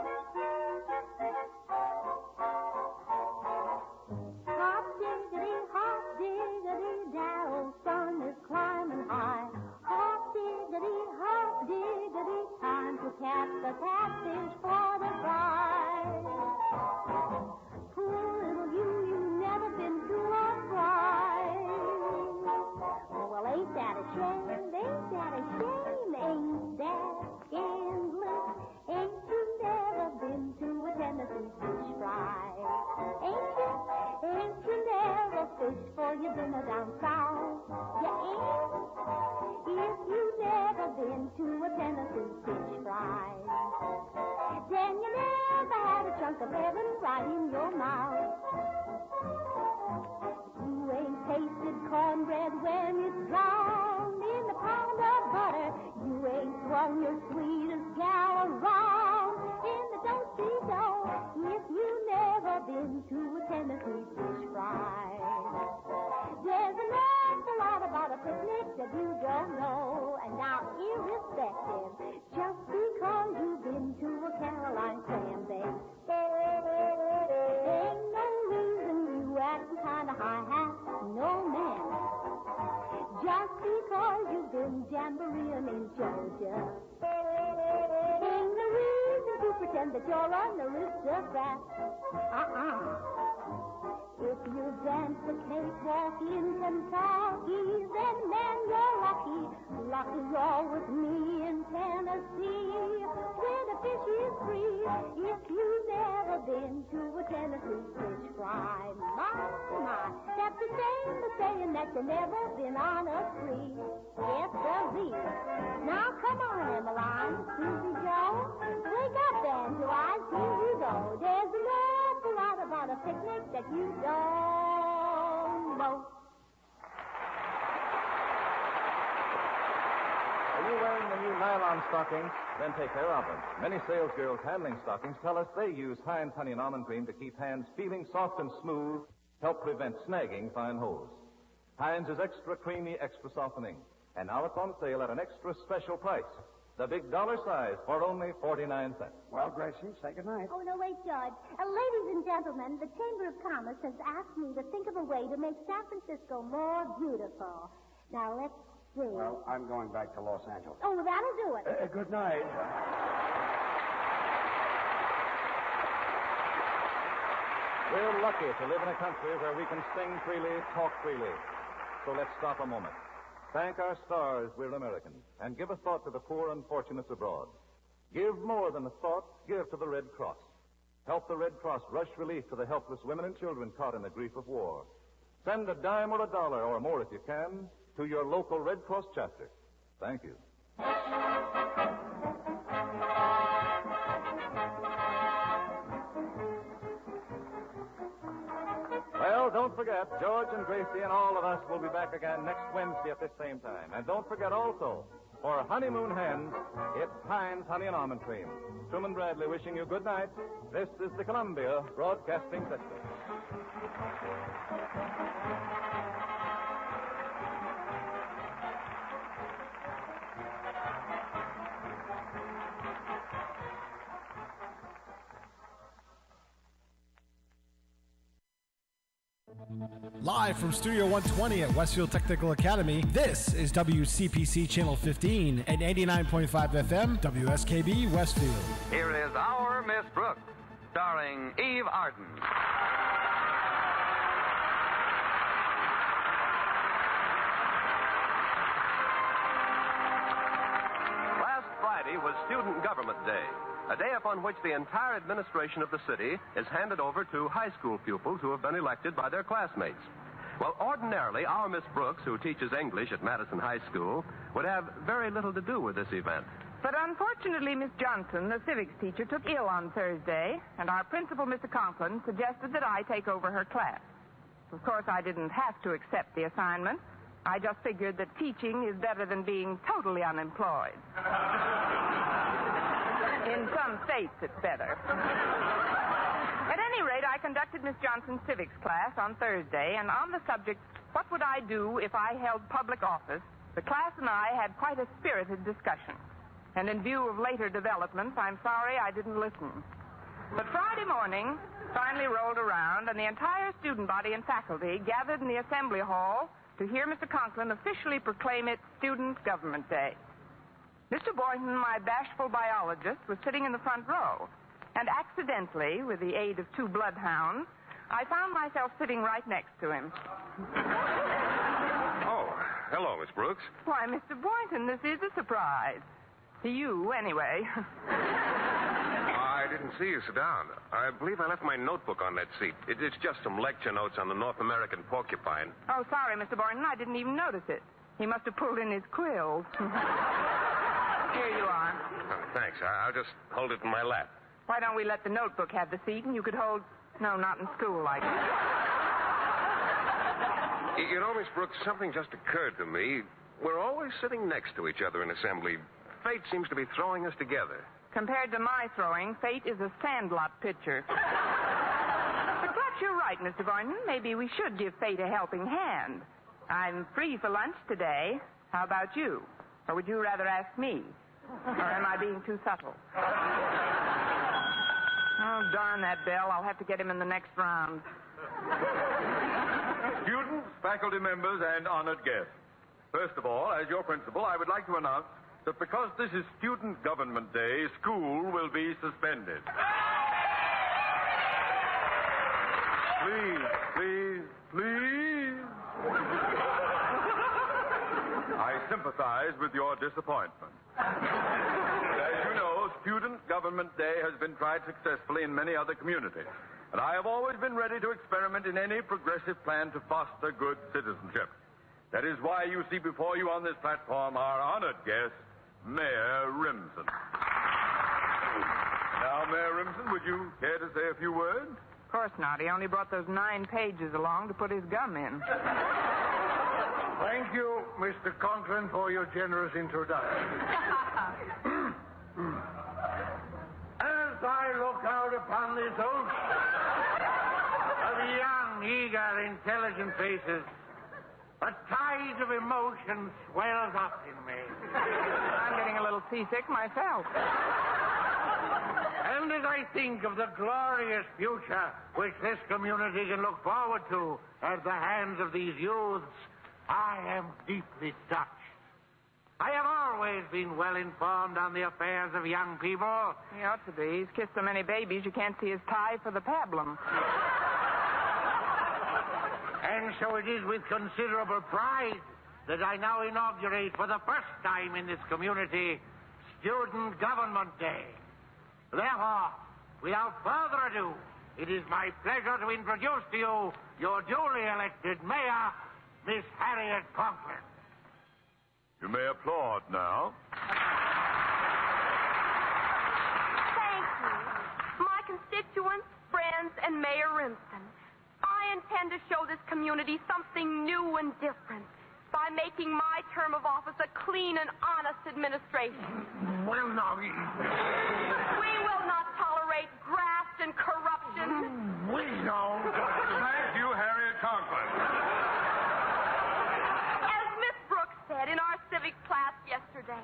Hop diggity, down, sun is climbing high. Hop diggity, time to catch the catfish for the fry. Poor little you never been through a fry. Oh, well, ain't that a shame? Ain't that a shame? Ain't that scandalous? Ain't you never been to a Tennessee fish fry? Ain't you never fished for your dinner down south? You ain't? If you never been to a Tennessee fish fry, then you never had a chunk of heaven right in your mouth. You ain't tasted cornbread when it's drowned in a pound of butter. You ain't swung your sweetest gal around in the do-si-do if you never been to a Tennessee fish fry. There's an awful lot about a picnic that you don't know, and now irrespective, just because you've been to a Caroline clam bake, ain't no reason you acting kind of high-hat, no man. Just because you've been jamboreeing in Georgia, ain't no reason to pretend that you're an aristocrat. If you dance the cakewalk in Kentucky, then man, you're lucky. Lucky you're with me in Tennessee, where the fish is free. If you've never been to a Tennessee fish fry, my, that's the same as saying that you've never been on a spree. Yes, sirree. Now come on, Emmeline, Susie Joe, wake up, Angela, here you go. There's an awful lot about a picnic that you don't know. Are you wearing the new nylon stockings? Then take care of them. Many sales girls handling stockings tell us they use Heinz Honey and Almond Cream to keep hands feeling soft and smooth, help prevent snagging fine hose. Heinz is extra creamy, extra softening. And now it's on sale at an extra special price. The big dollar size for only 49 cents. Well, Gracie, say goodnight. Oh, no, wait, George. Ladies and gentlemen, the Chamber of Commerce has asked me to think of a way to make San Francisco more beautiful. Now, let's see. Well, I'm going back to Los Angeles. Oh, that'll do it. Good night. We're lucky to live in a country where we can sing freely, talk freely. So let's stop a moment. Thank our stars, we're Americans, and give a thought to the poor and fortunates abroad. Give more than a thought, give to the Red Cross. Help the Red Cross rush relief to the helpless women and children caught in the grief of war. Send a dime or $1 or more if you can to your local Red Cross chapter. Thank you. Well, don't forget, George and Gracie and all of us will be back again next Wednesday at this same time. And don't forget also, for honeymoon hens, it's Heinz Honey and Almond Cream. Truman Bradley wishing you good night. This is the Columbia Broadcasting System. Live from Studio 120 at Westfield Technical Academy, this is WCPC Channel 15 and 89.5 FM, WSKB Westfield. Here is Our Miss Brooks, starring Eve Arden. Last Friday was Student Government Day, a day upon which the entire administration of the city is handed over to high school pupils who have been elected by their classmates. Well, ordinarily, our Miss Brooks, who teaches English at Madison High School, would have very little to do with this event. But unfortunately, Miss Johnson, the civics teacher, took ill on Thursday, and our principal, Mr. Conklin, suggested that I take over her class. Of course, I didn't have to accept the assignment. I just figured that teaching is better than being totally unemployed. In some states, it's better. At any rate, I conducted Miss Johnson's civics class on Thursday, and on the subject, what would I do if I held public office, the class and I had quite a spirited discussion. And in view of later developments, I'm sorry I didn't listen. But Friday morning finally rolled around, and the entire student body and faculty gathered in the assembly hall to hear Mr. Conklin officially proclaim it Student Government Day. Mr. Boynton, my bashful biologist, was sitting in the front row, and accidentally, with the aid of 2 bloodhounds, I found myself sitting right next to him. Oh, hello, Miss Brooks. Why, Mr. Boynton, this is a surprise. To you, anyway. I didn't see you sit down. I believe I left my notebook on that seat. It's just some lecture notes on the North American porcupine. Oh, sorry, Mr. Boynton, I didn't even notice it. He must have pulled in his quills. Here you are. Oh, thanks. I'll just hold it in my lap. Why don't we let the notebook have the seat and you could hold... No, not in school like that. You know, Miss Brooks, something just occurred to me. We're always sitting next to each other in assembly. Fate seems to be throwing us together. Compared to my throwing, fate is a sandlot pitcher. But perhaps you're right, Mr. Boynton. Maybe we should give fate a helping hand. I'm free for lunch today. How about you? Or would you rather ask me? Or am I being too subtle? Oh, darn that bell. I'll have to get him in the next round. Students, faculty members, and honored guests. First of all, as your principal, I would like to announce that because this is Student Government Day, school will be suspended. Please, please, please. I sympathize with your disappointment. As you know, Student Government Day has been tried successfully in many other communities, and I have always been ready to experiment in any progressive plan to foster good citizenship. That is why you see before you on this platform our honored guest, Mayor Rimson. Now, Mayor Rimson, would you care to say a few words? Of course not. He only brought those 9 pages along to put his gum in. Thank you, Mr. Conklin, for your generous introduction. As I look out upon this ocean of young, eager, intelligent faces, a tide of emotion swells up in me. I'm getting a little seasick myself. And as I think of the glorious future which this community can look forward to at the hands of these youths, I am deeply touched. I have always been well informed on the affairs of young people. He ought to be. He's kissed so many babies you can't see his tie for the pablum. And so it is with considerable pride that I now inaugurate for the first time in this community Student Government Day. Therefore, without further ado, it is my pleasure to introduce to you your duly elected mayor, Miss Harriet Conklin. You may applaud now. Thank you. My constituents, friends, and Mayor Rimson, I intend to show this community something new and different by making my term of office a clean and honest administration. Well, now... We will not tolerate graft and corruption. We know. Thank you, Harriet Conklin. As Miss Brooks said in our civics class yesterday,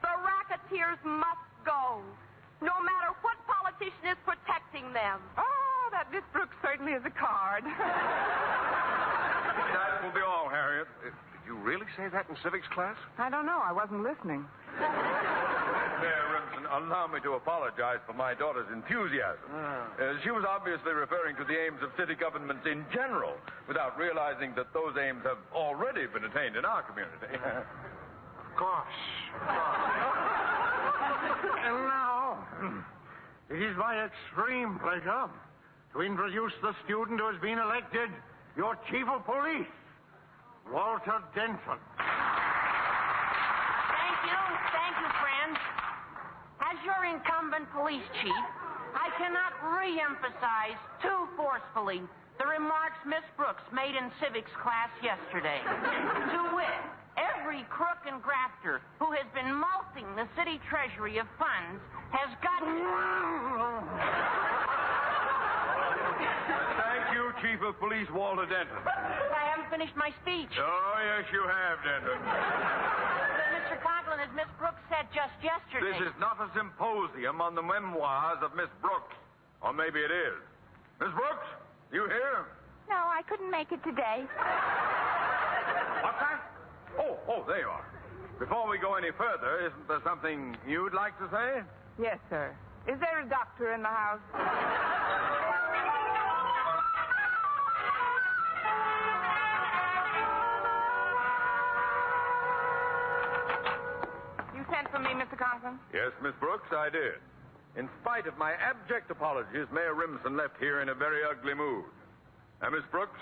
the racketeers must go, no matter what politician is protecting them. Oh, that Miss Brooks certainly is a card. That will be all, Harriet. Did you really say that in civics class? I don't know. I wasn't listening. Mayor Rimson, allow me to apologize for my daughter's enthusiasm. She was obviously referring to the aims of city government in general, without realizing that those aims have already been attained in our community. Of course. And now, it is my extreme pleasure to introduce the student who has been elected your chief of police, Walter Denton. Thank you, friends. As your incumbent police chief, I cannot re-emphasize too forcefully the remarks Miss Brooks made in civics class yesterday. To wit, every crook and grafter who has been mulcting the city treasury of funds has got... Thank you, Chief of Police Walter Denton. I haven't finished my speech. Oh, yes, you have, Denton. But Mr. Conklin, as Miss Brooks said just yesterday... This is not a symposium on the memoirs of Miss Brooks. Or maybe it is. Miss Brooks, you here? No, I couldn't make it today. What's that? Oh, there you are. Before we go any further, isn't there something you'd like to say? Yes, sir. Is there a doctor in the house? You sent for me, Mr. Conklin? Yes, Miss Brooks, I did. In spite of my abject apologies, Mayor Rimson left here in a very ugly mood. Now, Miss Brooks,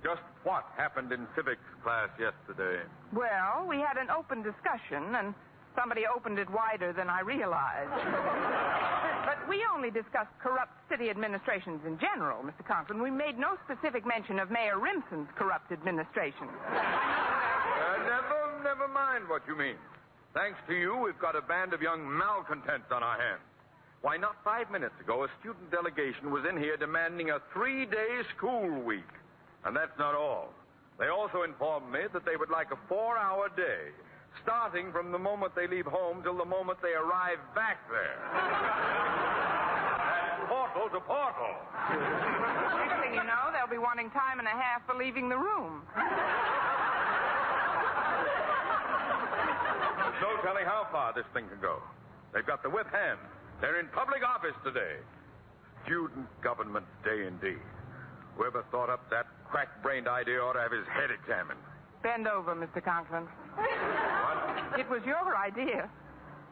just what happened in civics class yesterday? Well, we had an open discussion, and somebody opened it wider than I realized. But we only discussed corrupt city administrations in general, Mr. Conklin. We made no specific mention of Mayor Rimson's corrupt administration. Never mind what you mean. Thanks to you, we've got a band of young malcontents on our hands. Why, not 5 minutes ago, a student delegation was in here demanding a 3-day school week. And that's not all. They also informed me that they would like a 4-hour day, starting from the moment they leave home till the moment they arrive back there. And portal to portal. Next thing you know, they'll be wanting time and a half for leaving the room. There's no telling how far this thing can go. They've got the whip hand. They're in public office today. Student Government Day indeed. Whoever thought up that crack-brained idea ought to have his head examined. Bend over, Mr. Conklin. What? It was your idea.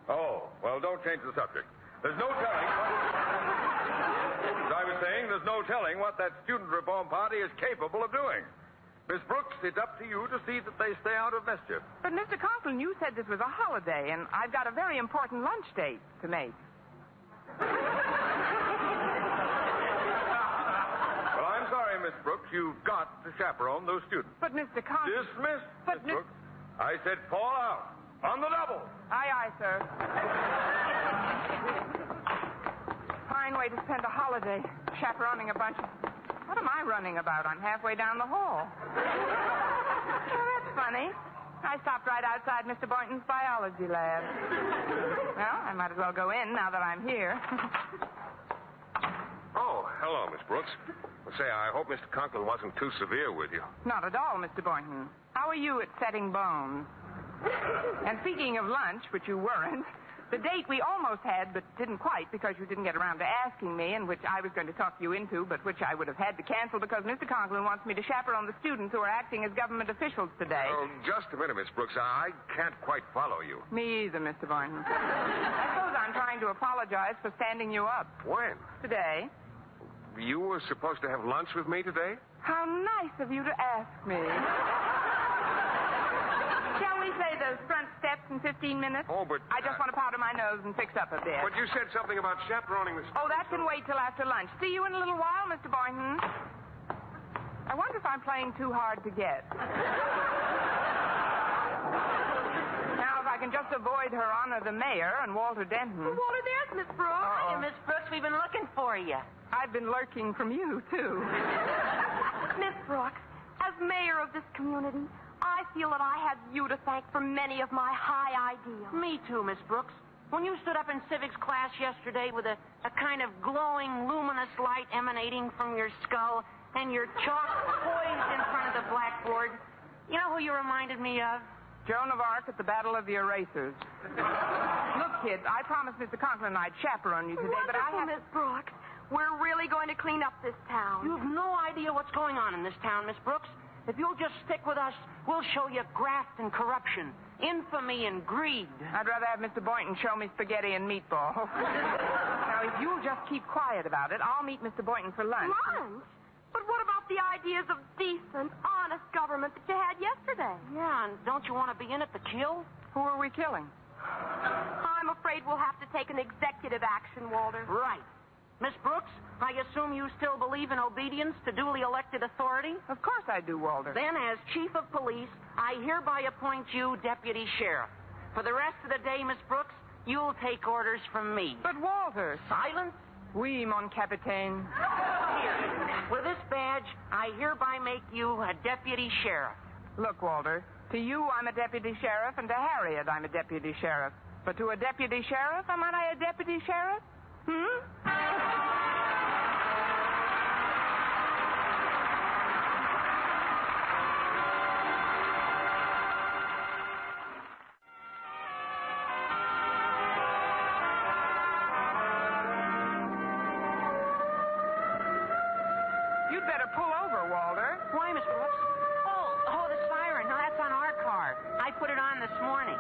Oh, well, don't change the subject. There's no telling. As I was saying, there's no telling what that student reform party is capable of doing. Miss Brooks, it's up to you to see that they stay out of mischief. But, Mr. Conklin, you said this was a holiday, and I've got a very important lunch date to make. Well, I'm sorry, Miss Brooks. You've got to chaperone those students. But, Mr. Conklin... Dismissed, But, Miss Brooks. I said fall out. On the double. Aye, aye, sir. Fine way to spend a holiday, chaperoning a bunch of... What am I running about? I'm halfway down the hall. Oh, that's funny. I stopped right outside Mr. Boynton's biology lab. Well, I might as well go in now that I'm here. Oh, hello, Miss Brooks. Well, say, I hope Mr. Conklin wasn't too severe with you. Not at all, Mr. Boynton. How are you at setting bones? And speaking of lunch, which you weren't, the date we almost had but didn't quite because you didn't get around to asking me, and which I was going to talk you into, but which I would have had to cancel because Mr. Conklin wants me to chaperone the students who are acting as government officials today. Oh, just a minute, Miss Brooks. I can't quite follow you. Me either, Mr. Boynton. I suppose I'm trying to apologize for standing you up. When? Today. You were supposed to have lunch with me today? How nice of you to ask me. Shall we say those front steps in 15 minutes? Oh, but... I just want to powder my nose and fix up a bit. But you said something about chaperoning the... Oh, that can wait till after lunch. See you in a little while, Mr. Boynton. I wonder if I'm playing too hard to get. Now, if I can just avoid Her Honor the Mayor and Walter Denton. Walter, there's Miss Brooks. Hiya, Miss Brooks. We've been looking for you. I've been lurking from you, too. Miss Brooks, as mayor of this community, I feel that I have you to thank for many of my high ideals. Me too, Miss Brooks. When you stood up in civics class yesterday with a kind of glowing, luminous light emanating from your skull and your chalk poised in front of the blackboard, you know who you reminded me of? Joan of Arc at the Battle of the Erasers. Look, kids, I promised Mr. Conklin I'd chaperone you today, but I have... Miss Brooks. We're really going to clean up this town. You have no idea what's going on in this town, Miss Brooks. If you'll just stick with us, we'll show you graft and corruption, infamy and greed. I'd rather have Mr. Boynton show me spaghetti and meatballs. Now, if you'll just keep quiet about it, I'll meet Mr. Boynton for lunch. Lunch? But what about the ideas of decent, honest government that you had yesterday? Yeah, and don't you want to be in it to kill? Who are we killing? I'm afraid we'll have to take an executive action, Walter. Right. Miss Brooks, I assume you still believe in obedience to duly elected authority? Of course I do, Walter. Then, as chief of police, I hereby appoint you deputy sheriff. For the rest of the day, Miss Brooks, you'll take orders from me. But, Walter... Silence? Oui, mon capitaine. Here, with this badge, I hereby make you a deputy sheriff. Look, Walter, to you I'm a deputy sheriff, and to Harriet I'm a deputy sheriff. But to a deputy sheriff, am I a deputy sheriff? You'd better pull over, Walter. Why, Miss Brooks? Oh, the siren. No, that's on our car. I put it on this morning.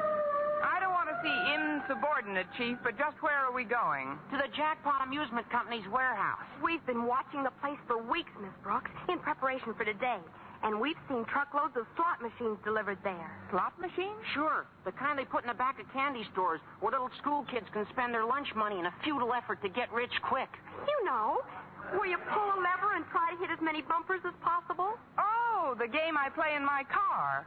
I don't want to see insubordinate, Chief, but just where are we going? To the Jackpot Amusement Company's warehouse. We've been watching the place for weeks, Miss Brooks, in preparation for today. And we've seen truckloads of slot machines delivered there. Slot machines? Sure. The kind they put in the back of candy stores where little school kids can spend their lunch money in a futile effort to get rich quick. You know, where you pull a lever and try to hit as many bumpers as possible. Oh, the game I play in my car.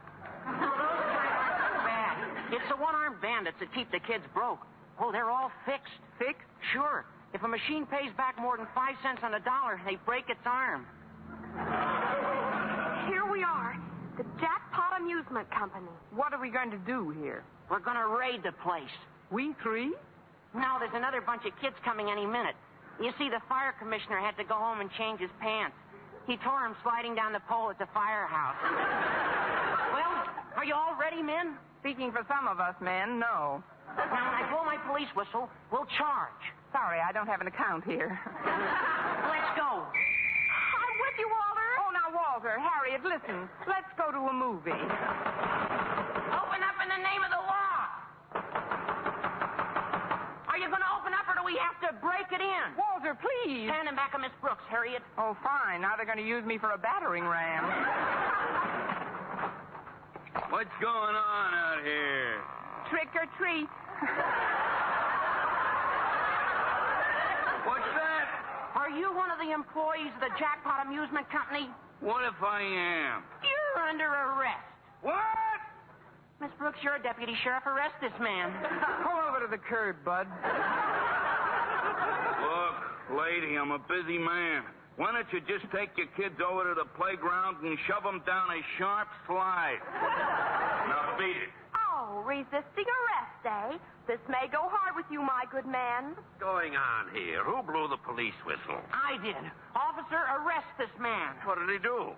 Bad. It's the one-armed bandits that keep the kids broke. Oh, they're all fixed. Fixed? Sure. If a machine pays back more than 5 cents on the dollar, they break its arm. Here we are, the Jackpot Amusement Company. What are we going to do here? We're going to raid the place. We three? No, there's another bunch of kids coming any minute. You see, the fire commissioner had to go home and change his pants. He tore him sliding down the pole at the firehouse. Well, are you all ready, men? Speaking for some of us men, no. Now, when I blow my police whistle, we'll charge. Sorry, I don't have an account here. Let's go. I'm with you, Walter. Oh, now, Walter, Harriet, listen. Let's go to a movie. Open up in the name of the law. Are you going to open up, or do we have to break it in? Walter, please. Stand in back of Miss Brooks, Harriet. Oh, fine. Now they're going to use me for a battering ram. What's going on out here? Trick or treat. What's that? Are you one of the employees of the Jackpot Amusement Company? What if I am? You're under arrest. What? Miss Brooks, you're a deputy sheriff. Arrest this man. Pull over to the curb, bud. Look, lady, I'm a busy man. Why don't you just take your kids over to the playground and shove them down a sharp slide? Now beat it. Oh, resisting arrest, eh? This may go hard with you, my good man. What's going on here? Who blew the police whistle? I did. Officer, arrest this man. What did he do?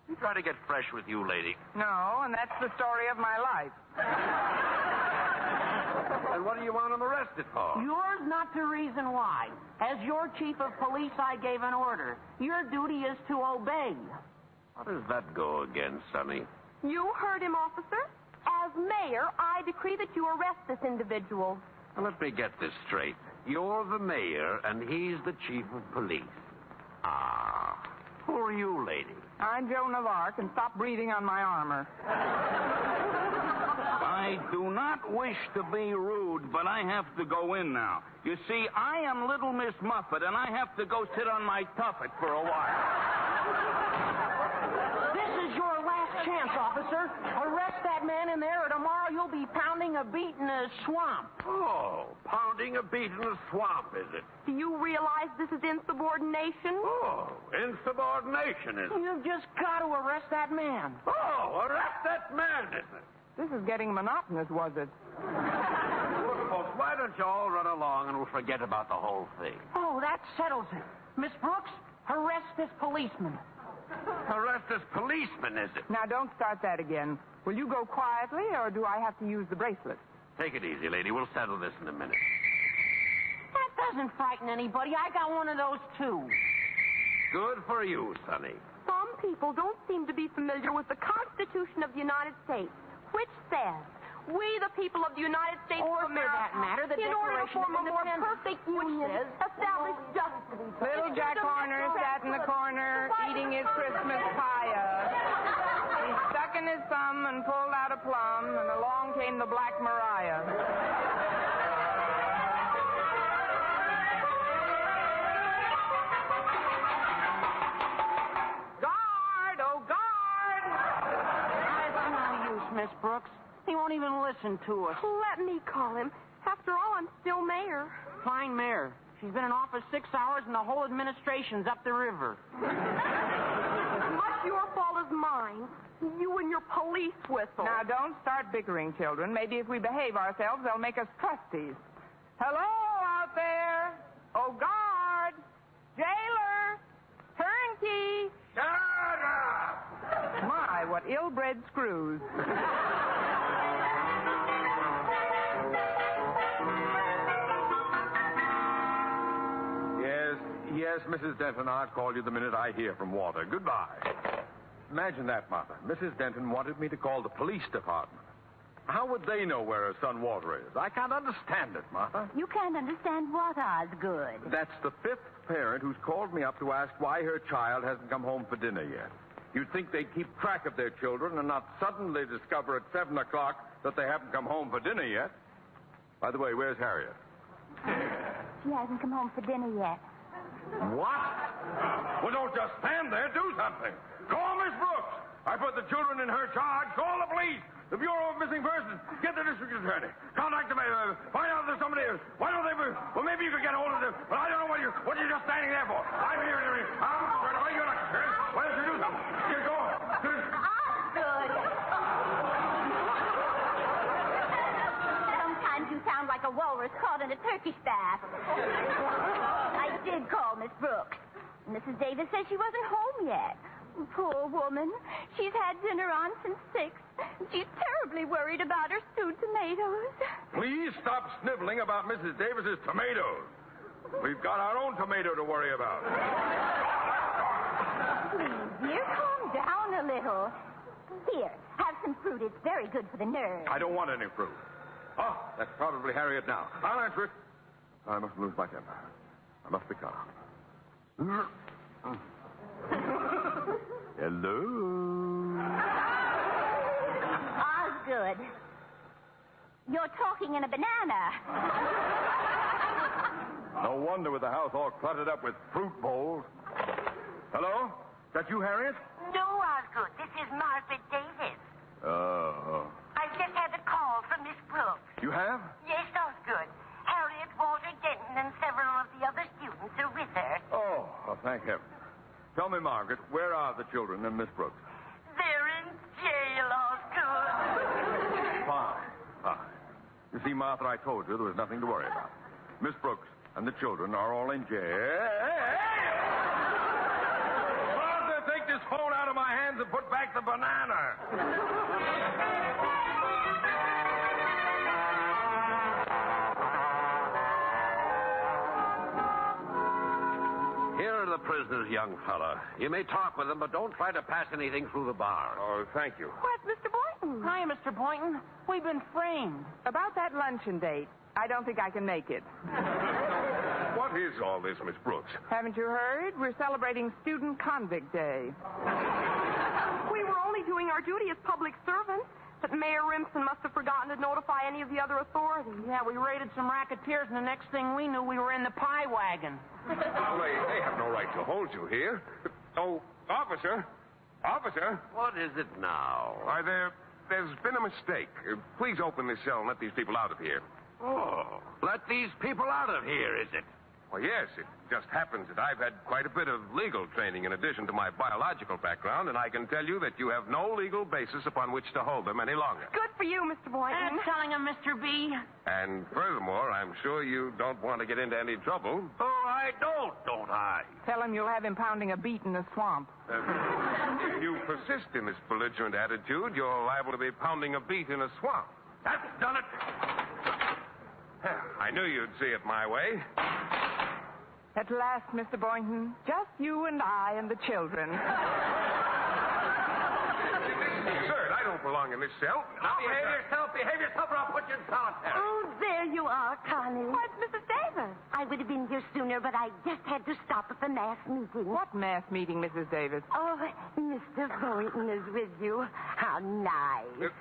You try to get fresh with you, lady. No, and that's the story of my life. And what do you want him arrested for? Yours not the reason why. As your chief of police, I gave an order. Your duty is to obey. How does that go again, Sonny? You heard him, officer. As mayor, I decree that you arrest this individual. Now, let me get this straight. You're the mayor, and he's the chief of police. Ah. Who are you, lady? I'm Joan of Arc, and stop breathing on my armor. I do not wish to be rude, but I have to go in now. You see, I am Little Miss Muffet, and I have to go sit on my tuffet for a while. This is your last chance, officer. Arrest that man in there, or tomorrow you'll be pounding a beat in a swamp. Oh, pounding a beat in the swamp, is it? Do you realize this is insubordination? Oh, insubordination, is it? You've just got to arrest that man. Oh, arrest that man, is it? This is getting monotonous, was it? Look, folks, why don't you all run along and we'll forget about the whole thing? Oh, that settles it. Miss Brooks, arrest this policeman. Arrest this policeman, is it? Now, don't start that again. Will you go quietly, or do I have to use the bracelet? Take it easy, lady. We'll settle this in a minute. That doesn't frighten anybody. I got one of those, too. Good for you, Sonny. Some people don't seem to be familiar with the Constitution of the United States, which says, we, the people of the United States Or of for America, that matter, the in order to Declaration form of a more Independence, perfect union, says, establish justice. Little Jack Horner sat in the corner eating his Christmas pie. He stuck in his thumb and pulled out a plum, and along came the Black Mariah. Guard! Oh, guard! That's no use, Miss Brooks. He won't even listen to us. Let me call him. After all, I'm still mayor. Fine mayor. She's been in office 6 hours, and the whole administration's up the river. Much your fault as mine. You and your police whistle. Now, don't start bickering, children. Maybe if we behave ourselves, they'll make us trustees. Hello out there. Oh, guard. Jailer. Turnkey. Shut up! My, what ill-bred screws. Yes, Mrs. Denton, I'll call you the minute I hear from Walter. Goodbye. Imagine that, Martha. Mrs. Denton wanted me to call the police department. How would they know where her son Walter is? I can't understand it, Martha. You can't understand what, Osgood? That's the fifth parent who's called me up to ask why her child hasn't come home for dinner yet. You'd think they'd keep track of their children and not suddenly discover at 7 o'clock that they haven't come home for dinner yet. By the way, where's Harriet? She hasn't come home for dinner yet. What? Well, don't just stand there. Do something. Call Miss Brooks. I put the children in her charge. Call the police. The Bureau of Missing Persons. Get the district attorney. Contact the mayor. Find out if there's somebody else. Why don't they... Well, maybe you could get hold of them. But I don't know what you're just standing there for. I'm here. I'm right away. You're not concerned. Why don't you do something? Get going. Osgood! Sometimes you sound like a walrus caught in a turkey bath. I did call Miss Brooks. Mrs. Davis says she wasn't home yet. Poor woman. She's had dinner on since 6. She's terribly worried about her stewed tomatoes. Please stop sniveling about Mrs. Davis's tomatoes. We've got our own tomato to worry about. Please, dear, calm down a little. Here, have some fruit. It's very good for the nerves. I don't want any fruit. Oh, that's probably Harriet now. I'll answer it. I mustn't lose my temper. I must be calm. Hello? Osgood, you're talking in a banana. No wonder with the house all cluttered up with fruit bowls. Hello? Is that you, Harriet? No, Osgood. This is Margaret Davis. Oh. I just had a call from Miss Brooks. You have? Yes, Osgood. Harriet, Walter Denton, and several of the other students are with her. Oh, well, thank heaven. Tell me, Margaret, where are the children and Miss Brooks? They're in jail, Osgood. Fine. You see, Martha, I told you there was nothing to worry about. Miss Brooks and the children are all in jail. Martha, take this phone out of my hand hands and put back the banana. Here are the prisoners, young fella. You may talk with them, but don't try to pass anything through the bar. Oh, thank you. Where's Mr. Boynton? Hi, Mr. Boynton. We've been framed. About that luncheon date, I don't think I can make it. What is all this, Miss Brooks? Haven't you heard? We're celebrating Student Convict Day. We were only doing our duty as public servants, but Mayor Rimson must have forgotten to notify any of the other authorities. Yeah, we raided some racketeers, and the next thing we knew, we were in the pie wagon. Well, they have no right to hold you here. Oh, officer. Officer. What is it now? Why, there's been a mistake. Please open this cell and let these people out of here. Oh, let these people out of here, is it? Well, yes, it just happens that I've had quite a bit of legal training in addition to my biological background, and I can tell you that you have no legal basis upon which to hold them any longer. Good for you, Mr. Boynton. I'm telling him, Mr. B. And furthermore, I'm sure you don't want to get into any trouble. Oh, I don't I? Tell him you'll have him pounding a beet in the swamp. If you persist in this belligerent attitude, you're liable to be pounding a beet in a swamp. That's done it. I knew you'd see it my way. At last, Mr. Boynton, just you and I and the children. Sir, I don't belong in this cell. Now behave yourself, or I'll put you in solitary. Oh, there you are, Connie. Where's Mrs. Davis? I would have been here sooner, but I just had to stop at the mass meeting. What mass meeting, Mrs. Davis? Oh, Mr. Boynton is with you. How nice.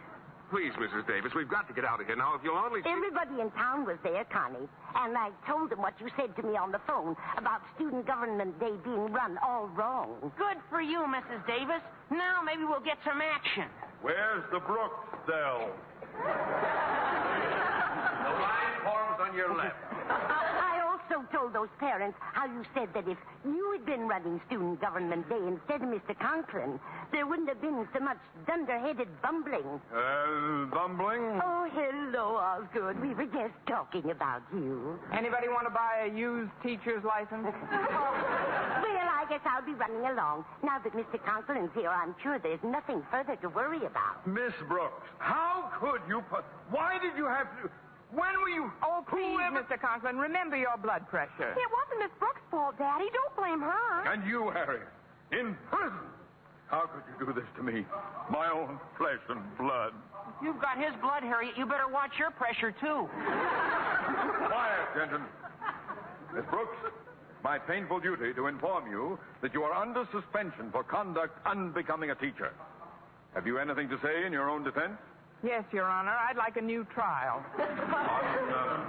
Please, Mrs. Davis, we've got to get out of here now. If you'll only... Everybody in town was there, Connie. And I told them what you said to me on the phone about Student Government Day being run all wrong. Good for you, Mrs. Davis. Now maybe we'll get some action. Where's the Brooks cell? The line forms on your left. I also told those parents how you said that if you had been running Student Government Day instead of Mr. Conklin, there wouldn't have been so much dunderheaded bumbling. Bumbling? Oh, hello, Osgood. We were just talking about you. Anybody want to buy a used teacher's license? Well, I guess I'll be running along. Now that Mr. Conklin's here, I'm sure there's nothing further to worry about. Miss Brooks, how could you put... Why did you have to... When were you... Oh, please, Mr. Conklin, remember your blood pressure. It wasn't Miss Brooks' fault, Daddy. Don't blame her. And you, Harry, in prison. How could you do this to me? My own flesh and blood. If you've got his blood, Harriet, you better watch your pressure, too. Quiet, gentlemen. Miss Brooks, my painful duty to inform you that you are under suspension for conduct unbecoming a teacher. Have you anything to say in your own defense? Yes, Your Honor. I'd like a new trial.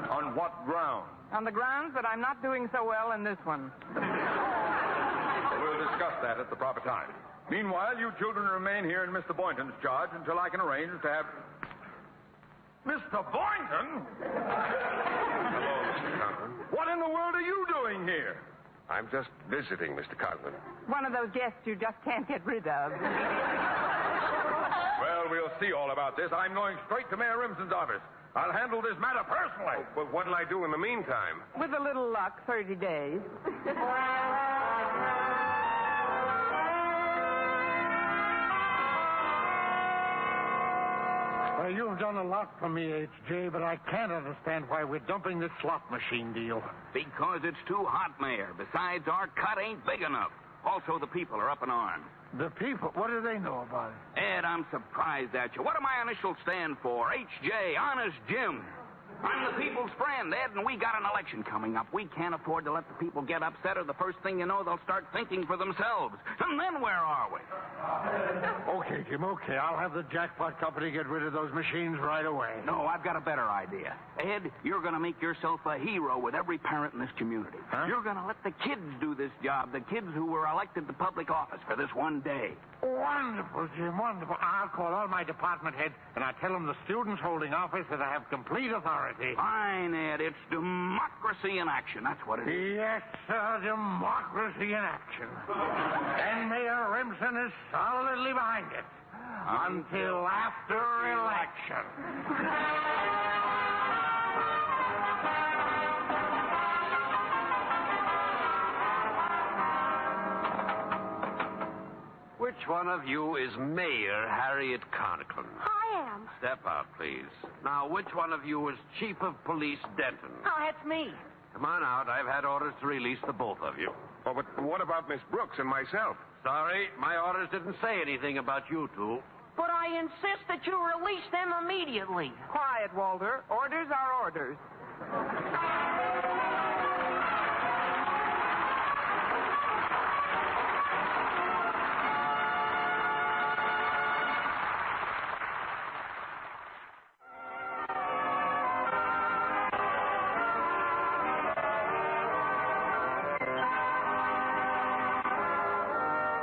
On what ground? On the grounds that I'm not doing so well in this one. We'll discuss that at the proper time. Meanwhile, you children remain here in Mr. Boynton's charge until I can arrange to have... Mr. Boynton? Hello, Mr. Conklin. What in the world are you doing here? I'm just visiting, Mr. Conklin. One of those guests you just can't get rid of. Well, we'll see all about this. I'm going straight to Mayor Rimson's office. I'll handle this matter personally. But what'll I do in the meantime? With a little luck, 30 days. You've done a lot for me, H.J., but I can't understand why we're dumping this slot machine deal. Because it's too hot, Mayor. Besides, our cut ain't big enough. Also, the people are up in arms. The people? What do they know about it? Ed, I'm surprised at you. What do my initials stand for? H.J., Honest Jim. I'm the people's friend, Ed, and we got an election coming up. We can't afford to let the people get upset, or the first thing you know, they'll start thinking for themselves. And then where are we? Okay, Jim, okay. I'll have the jackpot company get rid of those machines right away. No, I've got a better idea. Ed, you're going to make yourself a hero with every parent in this community. Huh? You're going to let the kids do this job, the kids who were elected to public office for this one day. Wonderful, Jim, wonderful. I'll call all my department heads, and I'll tell them the students holding office that I have complete authority. Fine, Ed. It's democracy in action. That's what it is. Yes, sir, democracy in action. And Mayor Rimson is solidly behind it. Until after election. Which one of you is Mayor Harriet Conklin? I am. Step out, please. Now, which one of you is Chief of Police Denton? Oh, that's me. Come on out. I've had orders to release the both of you. Oh, but what about Miss Brooks and myself? Sorry, my orders didn't say anything about you two. But I insist that you release them immediately. Quiet, Walter. Orders are orders.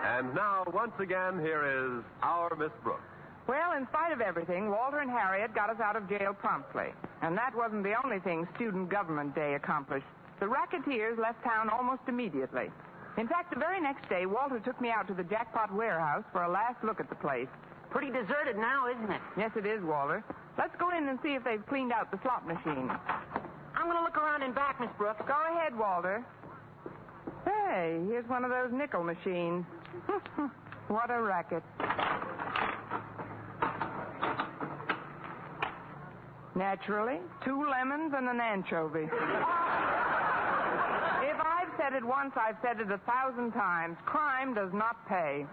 And now, once again, here is our Miss Brooks. Well, in spite of everything, Walter and Harriet got us out of jail promptly. And that wasn't the only thing Student Government Day accomplished. The racketeers left town almost immediately. In fact, the very next day, Walter took me out to the Jackpot warehouse for a last look at the place. Pretty deserted now, isn't it? Yes, it is, Walter. Let's go in and see if they've cleaned out the slot machine. I'm going to look around in back, Miss Brooks. Go ahead, Walter. Hey, here's one of those nickel machines. What a racket. Naturally, 2 lemons and an anchovy. If I've said it once, I've said it 1,000 times. Crime does not pay.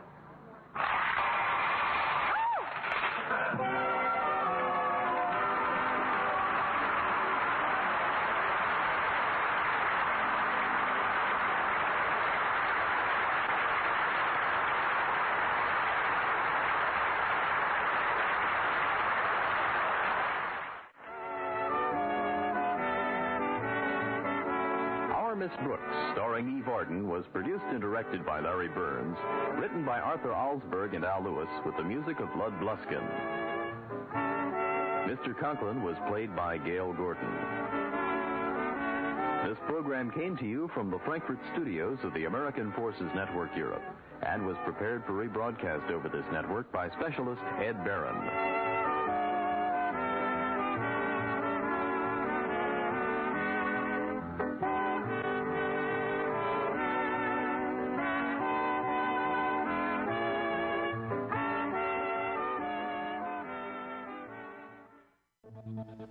Miss Brooks, starring Eve Arden, was produced and directed by Larry Burns, written by Arthur Alsberg and Al Lewis, with the music of Lud Bluskin. Mr. Conklin was played by Gail Gordon. This program came to you from the Frankfurt studios of the American Forces Network Europe and was prepared for rebroadcast over this network by specialist Ed Barron.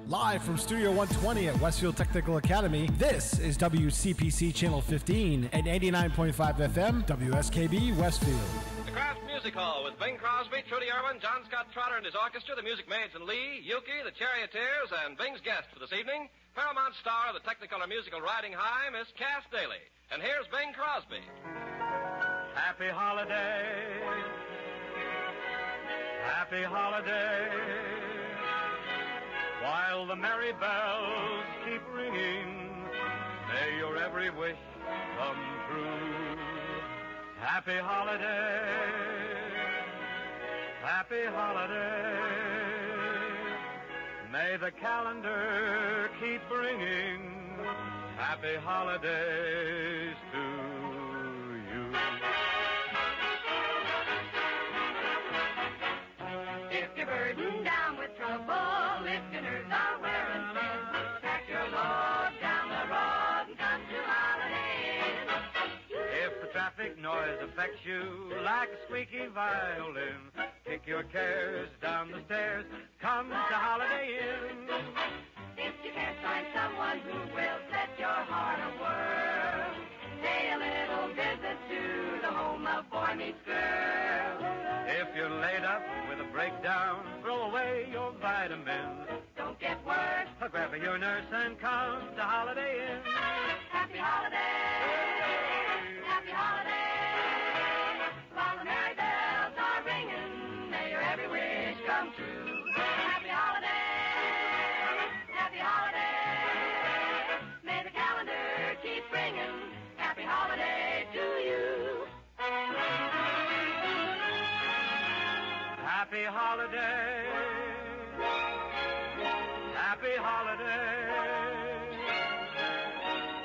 Live from Studio 120 at Westfield Technical Academy, this is WCPC Channel 15 and 89.5 FM, WSKB Westfield. The Kraft Music Hall with Bing Crosby, Trudy Irwin, John Scott Trotter and his orchestra, the Music Maids and Lee, Yuki, the Charioteers, and Bing's guest for this evening, Paramount star of the Technicolor musical Riding High, Miss Cass Daly. And here's Bing Crosby. Happy holidays. Happy holidays. While the merry bells keep ringing, may your every wish come true. Happy holidays, happy holidays. May the calendar keep bringing happy holidays to you. If you're burdened down with trouble, listeners are wearing thin. Pack your load down the road and come to holidays. If the traffic noise affects you like a squeaky violin, kick your cares down the stairs, come to Holiday Inn. If you can't find someone who will set your heart a-whirl, pay a little visit to the home of Boy Meets Girl. If you're laid up with a breakdown, throw away your vitamins. Don't get worse. Grab your nurse and come to Holiday Inn. Happy holidays. Happy holidays. While the merry bells are ringing, may your every wish come true. Happy holidays. Happy holidays. May the calendar keep ringing. Happy holiday to you. Happy holidays. Happy holidays.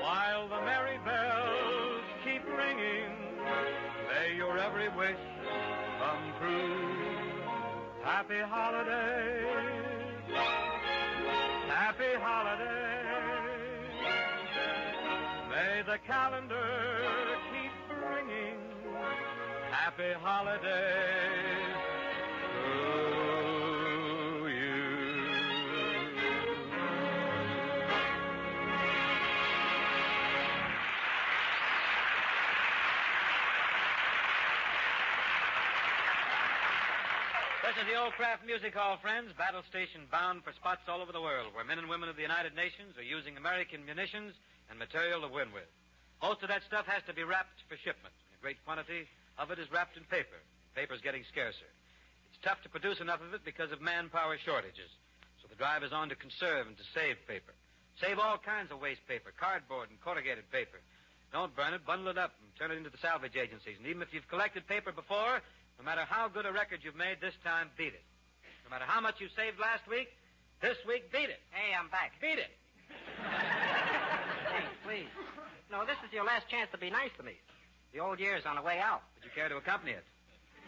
While the merry bells keep ringing, may your every wish come true. Happy holidays. Happy holidays. May the calendar keep bringing happy Happy holidays to you. This is the Old Craft Music Hall, friends, battle station bound for spots all over the world where men and women of the United Nations are using American munitions and material to win with. Most of that stuff has to be wrapped for shipment. A great quantity of it is wrapped in paper. Paper's getting scarcer. It's tough to produce enough of it because of manpower shortages. So the drive is on to conserve and to save paper. Save all kinds of waste paper, cardboard and corrugated paper. Don't burn it, bundle it up and turn it into the salvage agencies. And even if you've collected paper before, no matter how good a record you've made, this time beat it. No matter how much you saved last week, this week beat it. Hey, I'm back. Beat it. Hey, please. No, this is your last chance to be nice to me. The old year's on the way out. Would you care to accompany it?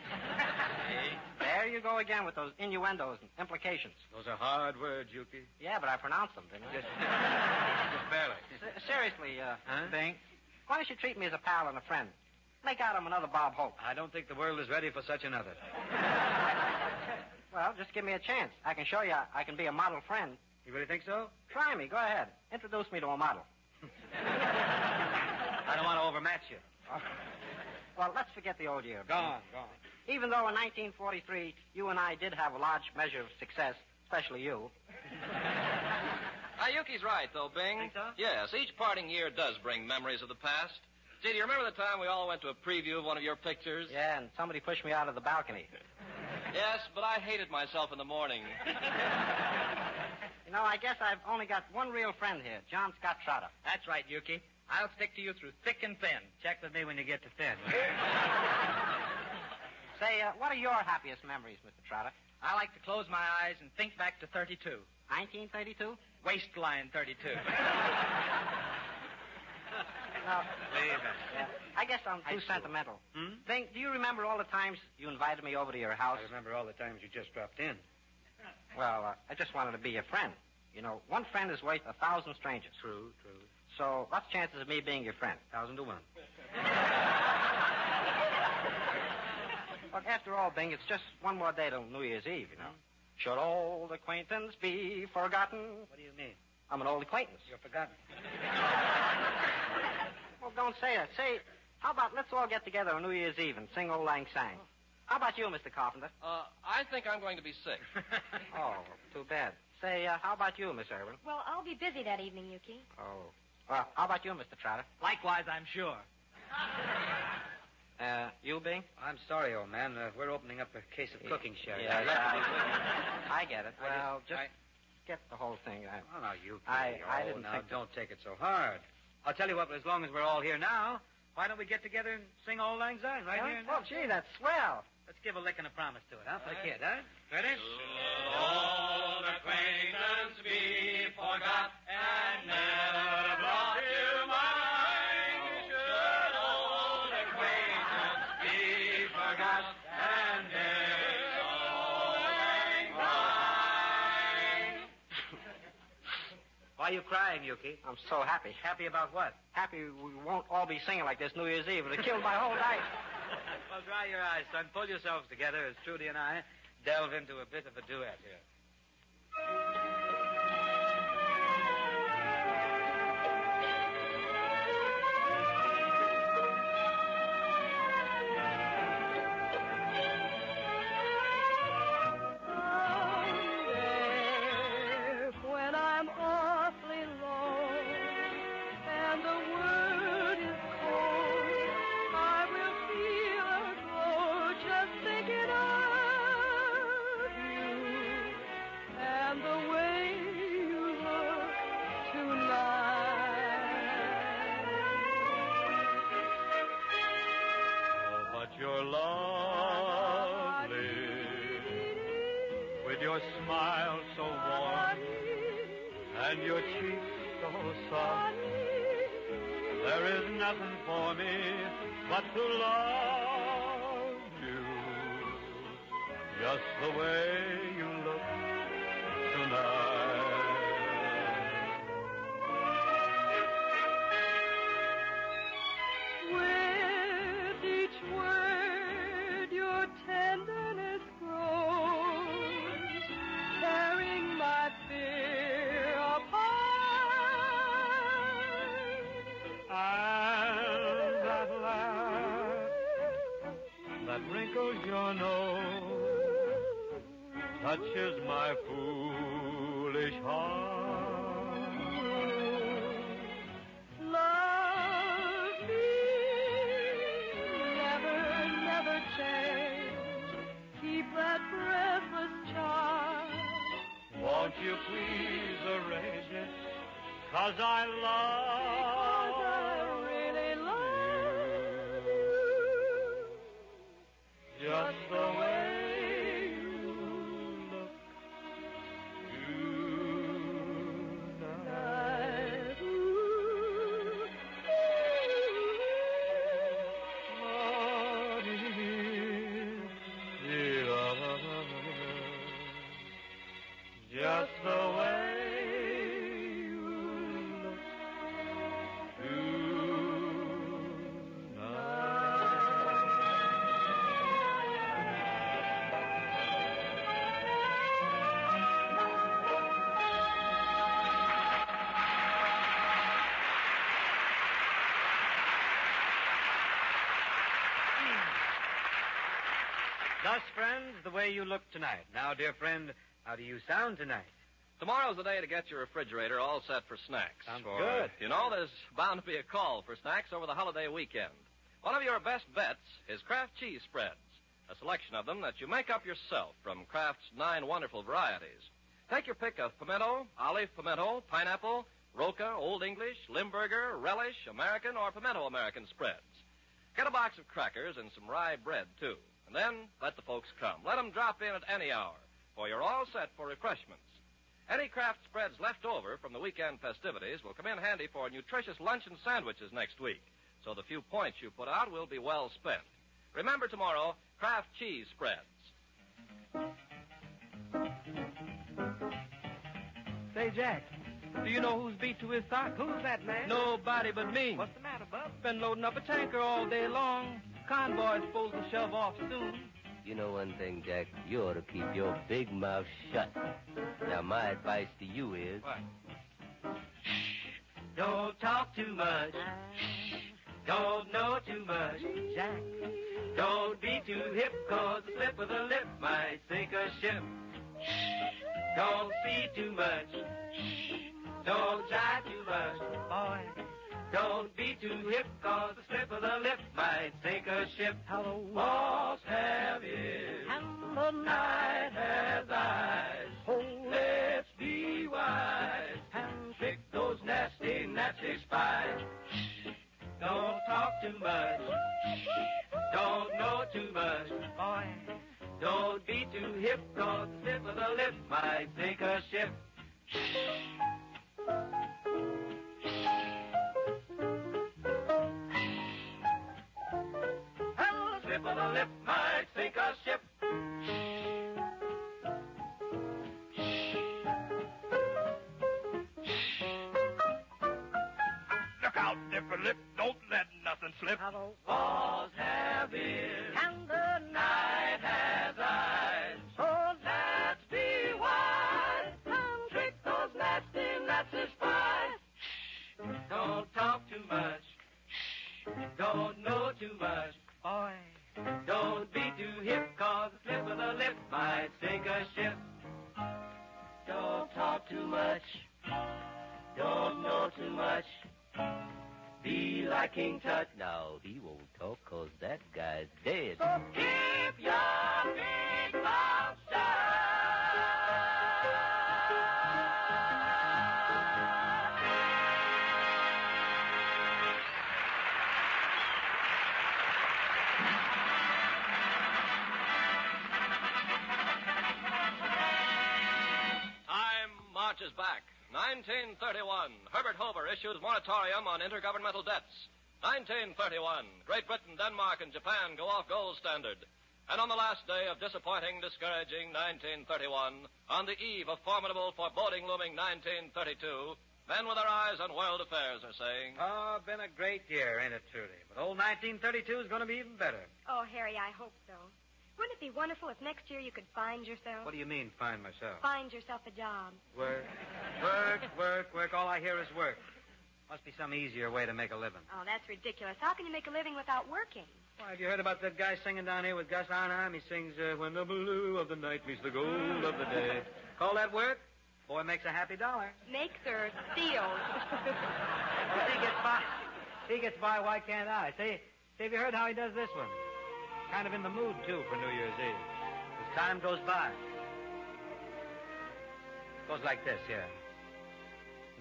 Hey, there you go again with those innuendos and implications. Those are hard words, Yuki. Yeah, but I pronounced them, didn't I? Just barely. Seriously, Bing, why don't you treat me as a pal and a friend? Make out I'm another Bob Hope. I don't think the world is ready for such another. Well, just give me a chance. I can show you I can be a model friend. You really think so? Try me. Go ahead. Introduce me to a model. I don't want to overmatch you. Well, let's forget the old year. Go on. Even though in 1943 you and I did have a large measure of success, especially you. Yuki's right, though, Bing. Think so? Yes, each parting year does bring memories of the past. Gee, do you remember the time we all went to a preview of one of your pictures? Yeah, and somebody pushed me out of the balcony. Yes, but I hated myself in the morning. You know, I guess I've only got one real friend here, John Scott Trotter. That's right, Yuki. I'll stick to you through thick and thin. Check with me when you get to thin. Say, what are your happiest memories, Mr. Trotter? I like to close my eyes and think back to 32. 1932? Waistline 32. No. Leave it. Yeah. I guess I'm too sentimental. Bing, do you remember all the times you invited me over to your house? I remember all the times you just dropped in. Well, I just wanted to be your friend. You know, one friend is worth 1,000 strangers. True. So, what's the chances of me being your friend? 1,000 to 1. Look, after all, Bing, it's just one more day till New Year's Eve, you know. Should old acquaintance be forgotten? What do you mean? I'm an old acquaintance. You're forgotten. Well, don't say that. Say, how about let's all get together on New Year's Eve and sing Old Lang Syne? How about you, Mr. Carpenter? I think I'm going to be sick. Oh, too bad. Say, how about you, Miss Irwin? Well, I'll be busy that evening, Yuki. Oh. Well, how about you, Mr. Trotter? Likewise, I'm sure. You, Bing? I'm sorry, old man. We're opening up a case of cooking sherry. Yeah, I get it. Well, just get the whole thing. Oh, now, you I didn't think... Don't take it so hard. I'll tell you what, as long as we're all here now, why don't we get together and sing Old Lang Syne right here? Well, gee, that's swell. Let's give a lick and a promise to it, huh, for the kid, huh? Ready? Old acquaintance be forgot and never brought to mind. Should old acquaintance be forgot and never mind. Why are you crying, Yuki? I'm so happy. Happy about what? Happy we won't all be singing like this New Year's Eve. It'll kill my whole night. Well, dry your eyes, son. Pull yourselves together as Trudy and I delve into a bit of a duet here. When I'm awfully low and the word is cold, I will feel a glow just thinking of you and the way you look tonight. Oh, but you're lovely with your smile so warm and your cheeks so soft. There is nothing for me but to love you just the way you look tonight. With each word touches my foolish heart. Love me, never, never change. Keep that breathless charm. Won't you please arrange it? 'Cause I really love you. just the way you look tonight. Just the way you look Thus, friends, the way you look tonight. Now, dear friend, how do you sound tonight? Tomorrow's the day to get your refrigerator all set for snacks. Sounds For, good. You know, there's bound to be a call for snacks over the holiday weekend. One of your best bets is Kraft cheese spreads, a selection of them that you make up yourself from Kraft's 9 wonderful varieties. Take your pick of pimento, olive pimento, pineapple, Roca, Old English, Limburger, Relish, American, or Pimento American spreads. Get a box of crackers and some rye bread, too. And then let the folks come. Let them drop in at any hour, for you're all set for refreshments. Any Kraft spreads left over from the weekend festivities will come in handy for nutritious luncheon sandwiches next week, so the few points you put out will be well spent. Remember tomorrow, Kraft cheese spreads. Say, Jack, do you know who's beat to his sock? Who's that, man? Nobody but me. What's the matter, Bub? Been loading up a tanker all day long. Convoy's supposed to shove off soon. You know one thing, Jack? You ought to keep your big mouth shut. Now, my advice to you is... What? Don't talk too much. Don't know too much. Jack. Don't be too hip, 'cause the slip of the lip might sink a ship. Don't see too much. Don't try too much. Boy. Don't be too hip, 'cause the slip of the lip might sink a ship. Hello. Walls have ears. And the Night has eyes. Oh, Let's be wise and trick those nasty, nasty spies. Don't talk too much. Don't know too much. boy. Don't be too hip, 'cause the slip of the lip might sink a ship. And the slip of the lip might sink a ship. Look out, Dipper Lip. Don't let nothing slip. Hello. Walls have ears. And the Night has eyes. Oh, Let's be wise and trick those nasty, nasty spies. Don't talk too much. Don't know too much. boy. Don't be too hip, 'cause the slip of the lip might sink a ship. Don't talk too much. Don't know too much. Be like King Tut. No, he won't talk, 'cause that guy's dead. So keep your big mouth shut. Time marches back. 1931. Herbert Hoover issues moratorium on intergovernmental debts. 1931. Great Britain, Denmark, and Japan go off gold standard. And on the last day of disappointing, discouraging 1931, on the eve of formidable, foreboding, looming 1932, men with their eyes on world affairs are saying, Oh, been a great year, ain't it, truly? But old 1932 is going to be even better. Oh, Harry, I hope so. Wouldn't it be wonderful if next year you could find yourself? What do you mean, find myself? Find yourself a job. Work, work, work, work. All I hear is work. Must be some easier way to make a living. Oh, that's ridiculous. How can you make a living without working? Why, have you heard about that guy singing down here with Gus Arnheim? He sings, when the blue of the night meets the gold of the day. Call that work? Boy makes a happy dollar. Makes or steals. If he gets by, why can't I? Say, have you heard how he does this one? Kind of in the mood, too, for New Year's Eve. As time goes by. Goes like this, yeah.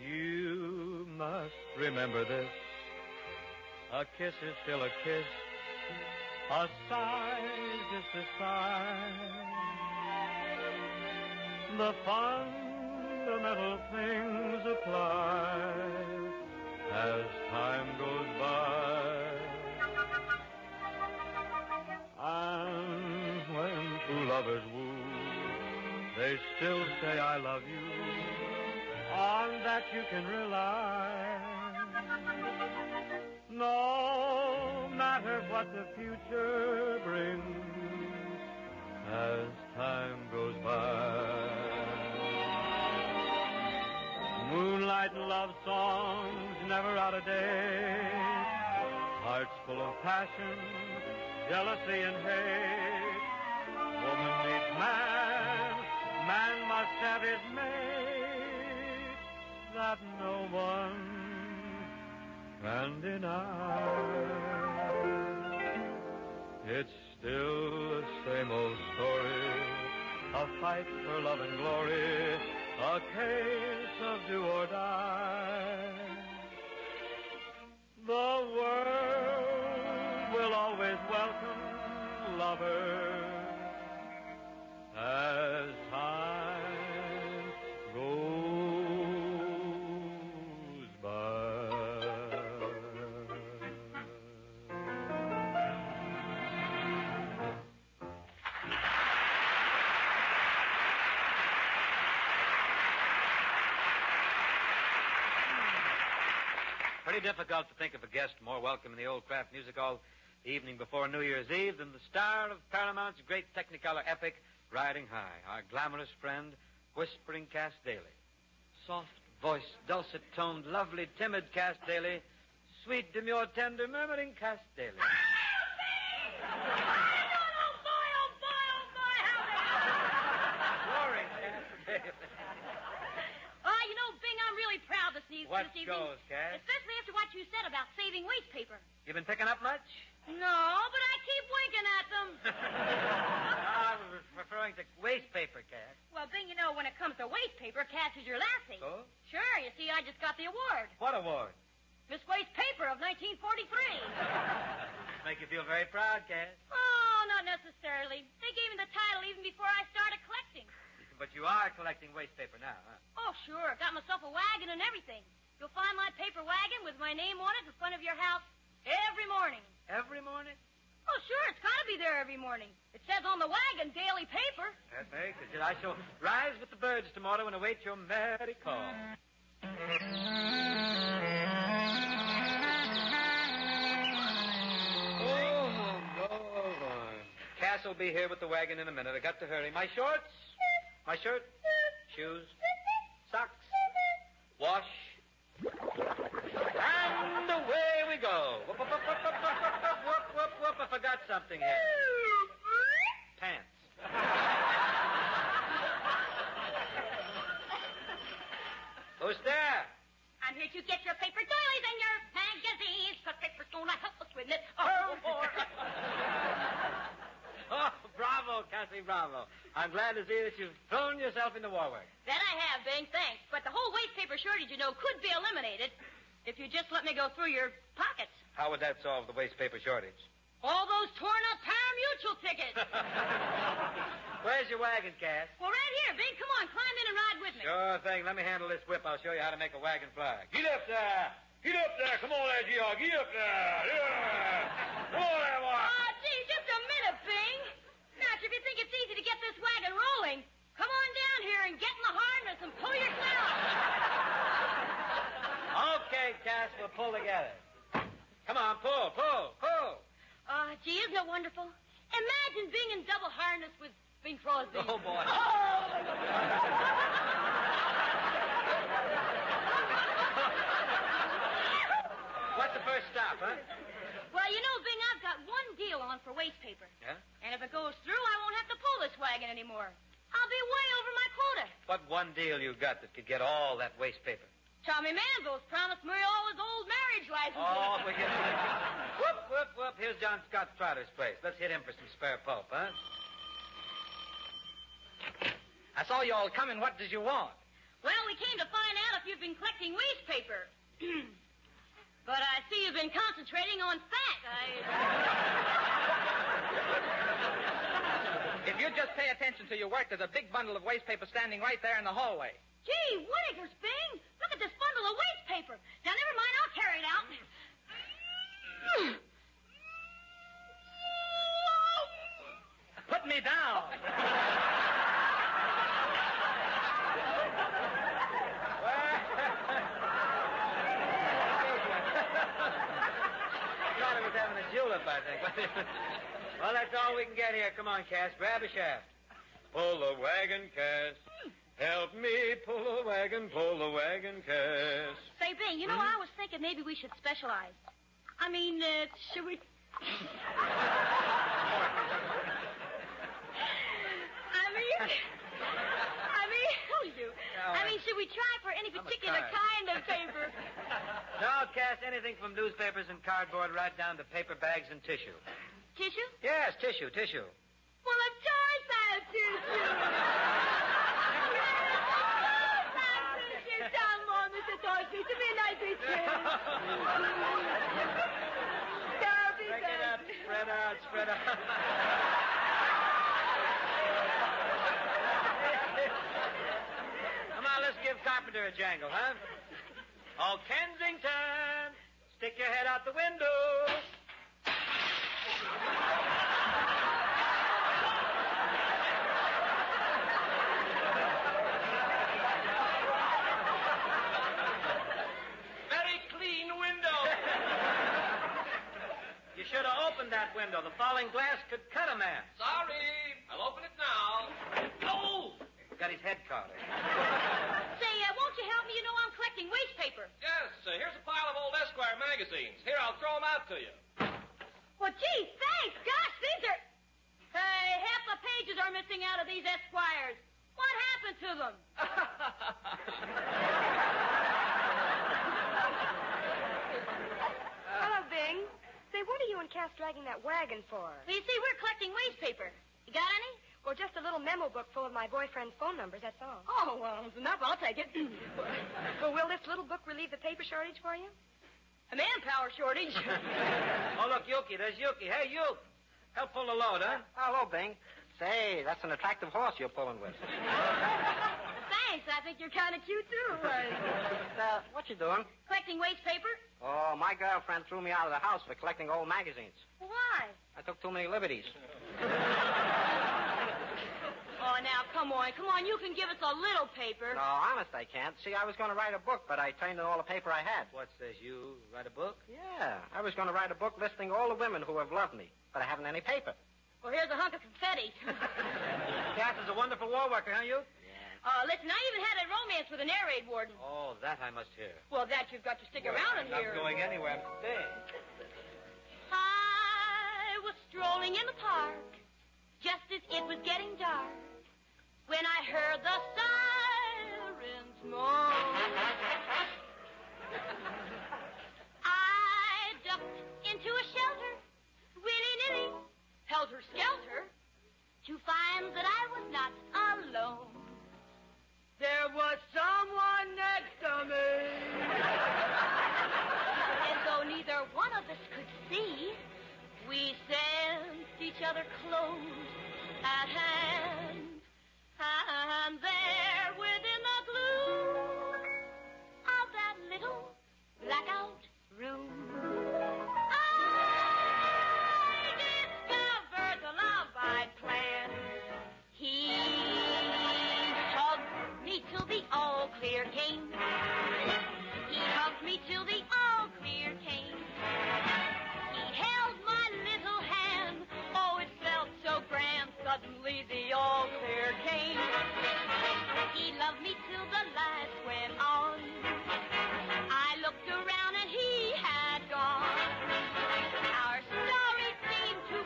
You must remember this. A kiss is still a kiss. A sigh is just a sigh. The fundamental things apply as time goes by. And when two lovers woo, they still say I love you. On that you can rely. No matter what the future brings as time goes by. Moonlight love songs never out of date. Hearts full of passion, jealousy and hate. Woman needs man, man must have his mate. That no one can deny. It's still the same old story, a fight for love and glory, a case of do or die. The world will always welcome lovers as time goes by. Pretty difficult to think of a guest more welcome in the Old Kraft Music Hall the evening before New Year's Eve than the star of Paramount's great Technicolor epic, Riding High, our glamorous friend, Whispering Cass Daly. Soft-voiced, dulcet-toned, lovely, timid Cass Daly, sweet, demure, tender, murmuring Cass Daly. Glory, Cass Daly. You know, Bing, I'm really proud this evening. What goes, Cass? Especially after what you said about saving waste paper. You been picking up much? No, but I keep winking at them. I was referring to waste paper, Cass. Well, Bing, you know, when it comes to waste paper, Cass is your lassie. So? Sure, you see, I just got the award. What award? Miss Waste Paper of 1943. Make you feel very proud, Cass. Oh, not necessarily. They gave me the title even before I started collecting. But you are collecting waste paper now, huh? Oh, sure. Got myself a wagon and everything. You'll find my paper wagon with my name on it in front of your house every morning. Every morning? Oh, sure. It's got to be there every morning. It says on the wagon, daily paper. That's very good. I shall rise with the birds tomorrow and await your merry call. Oh. Cass will be here with the wagon in a minute. I got to hurry. My shorts? My shirt? Shoes? Socks? Wash? And away we go. Whoop, whoop, whoop, whoop, whoop, whoop, whoop, whoop, whoop. I forgot something here. Pants. Who's there? I'm here to get your paper doilies and your magazines, 'cause paper's gonna help us with it. Oh, boy. Oh, bravo, Cassie, bravo. I'm glad to see that you've thrown yourself into war work. That I have, Bing, thanks. But the whole waste paper shortage, you know, could be eliminated if you just let me go through your pockets. How would that solve the waste paper shortage? All those torn-up Paramutual tickets. Where's your wagon, Cass? Well, right here, Bing. Come on, climb in and ride with me. Sure thing. Let me handle this whip. I'll show you how to make a wagon fly. Get up there. Get up there. Come on there, G.R. Get up there. Yeah. Come on there, Mark. Gee, just a minute, Bing. Now, if you think it's easy to get this wagon rolling, come on down here and get in the harness and pull yourself. Okay, Cass, we'll pull together. Come on, pull. Gee, isn't it wonderful? Imagine being in double harness with Bing Crosby. Oh, boy. What's the first stop, huh? Well, you know, Bing, I've got one deal deal on for waste paper. Yeah? And if it goes through, I won't have to pull this wagon anymore. I'll be way over my quota. What one deal you got that could get all that waste paper? Tommy Manville's promised me all his old marriage licenses. Oh, forget it. Whoop, whoop, whoop. Here's John Scott Trotter's place. Let's hit him for some spare pulp, huh? I saw you all coming. What did you want? Well, we came to find out if you've been collecting waste paper. But I see you've been concentrating on fat. If you just pay attention to your work, there's a big bundle of waste paper standing right there in the hallway. Gee, Whittakers, Bing! Look at this bundle of waste paper. Now, never mind, I'll carry it out. Put me down. Thought he was having a julep, I think. Well, that's all we can get here. Come on, Cass. Grab a shaft. Pull the wagon, Cass. Help me pull the wagon, Cass. Say, Bing, you know, I was thinking maybe we should specialize. I mean, should we... I mean, should we try for any particular kind of paper? No, Cass, anything from newspapers and cardboard right down to paper bags and tissue. Tissue? Yes, tissue. Well, of course I have tissue. Come on, Mr. Dorsey, to be nice with you. Break it up. Spread out. Come on, let's give Carpenter a jangle, huh? Oh, Kensington, stick your head out the window. Very clean window. You should have opened that window. The falling glass could cut a man. Sorry. I'll open it now. Oh! Got his head caught. Say, won't you help me? You know I'm collecting waste paper. Yes, here's a pile of old Esquire magazines. Here, I'll throw them out to you. Well, gee, thanks. Gosh, these are... Hey, half the pages are missing out of these Esquires. What happened to them? Hello, Bing. Say, what are you and Cass dragging that wagon for? Well, you see, we're collecting waste paper. You got any? Well, just a little memo book full of my boyfriend's phone numbers, that's all. Oh, well, it's enough. I'll take it. Well, will this little book relieve the paper shortage for you? A manpower shortage. Oh, look, Yuki. There's Yuki. Hey, Yuki. Help pull the load, huh? Hello, Bing. Say, that's an attractive horse you're pulling with. Thanks. I think you're kind of cute, too. What you doing? Collecting waste paper? Oh, my girlfriend threw me out of the house for collecting old magazines. Why? I took too many liberties. Oh, now, come on. You can give us a little paper. No, honest, I can't. See, I was going to write a book, but I turned in all the paper I had. What says you write a book? Yeah, I was going to write a book listing all the women who have loved me, but I haven't any paper. Well, here's a hunk of confetti. Cass is a wonderful war worker, huh, you? Listen, I even had a romance with an air raid warden. Oh, that I must hear. Well, that you've got to stick around and hear. I'm not going anywhere. I'm staying. I was strolling in the park just as it was getting dark when I heard the sirens moan. I ducked into a shelter, willy-nilly, helter-skelter, to find that I was not alone. There was someone next to me. And though neither one of us could see, we sensed each other close at hand. And there within the gloom of that little blackout room, I discovered the love I'd planned. He hugged me till the all clear came. He hugged me till the all clear came. He held my little hand. Oh, it felt so grand. Suddenly the all clear came. He loved me till the lights went on. I looked around and he had gone. Our story seemed to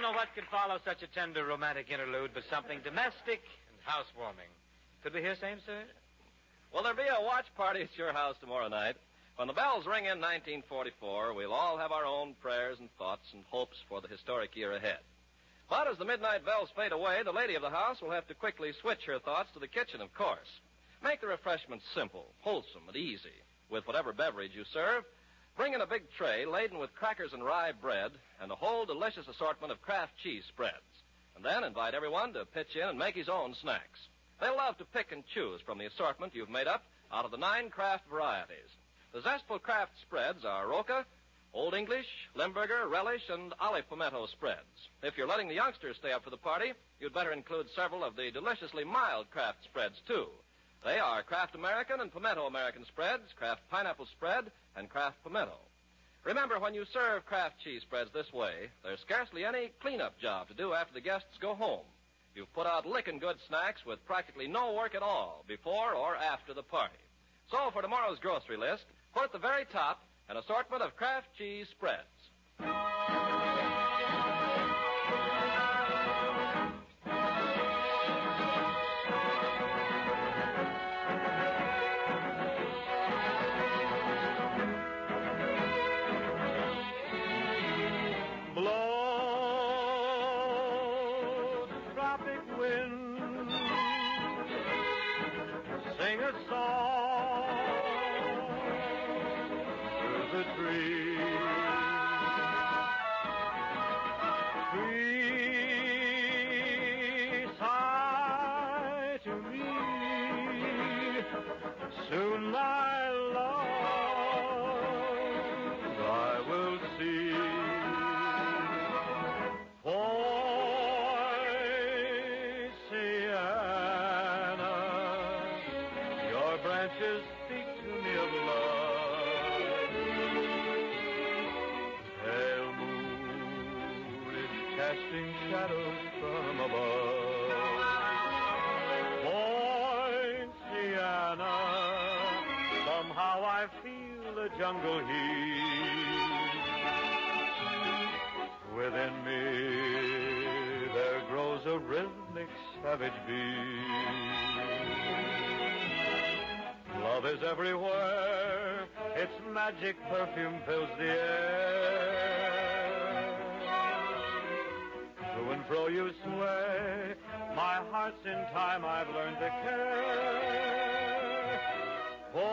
know what could follow such a tender romantic interlude but something domestic and housewarming. Could we hear same, sir? Will there be a watch party at your house tomorrow night? When the bells ring in 1944, we'll all have our own prayers and thoughts and hopes for the historic year ahead. But as the midnight bells fade away, the lady of the house will have to quickly switch her thoughts to the kitchen, of course. Make the refreshments simple, wholesome, and easy. With whatever beverage you serve, bring in a big tray laden with crackers and rye bread and a whole delicious assortment of Kraft cheese spreads. And then invite everyone to pitch in and make his own snacks. They'll love to pick and choose from the assortment you've made up out of the 9 Kraft varieties. The zestful Kraft spreads are Roca, Old English, Limburger, Relish, and Olive Pimento spreads. If you're letting the youngsters stay up for the party, you'd better include several of the deliciously mild Kraft spreads, too. They are Kraft American and Pimento American spreads, Kraft Pineapple spread, and Kraft Pimento. Remember, when you serve Kraft cheese spreads this way, there's scarcely any cleanup job to do after the guests go home. You've put out licking good snacks with practically no work at all before or after the party. So for tomorrow's grocery list, put at the very top an assortment of Kraft cheese spreads. Blow the tropic wind, sing a song through the trees. Trees sigh to me, soon my love I will see. Poinciana, your branches speak to me of love. Pale moon is casting shadows from above. Poinciana, somehow I feel the jungle heat. Within me there grows a rhythmic savage beat. Love is everywhere, its magic perfume fills the air. To and fro you sway, my heart's in time I've learned to care. Poinciana,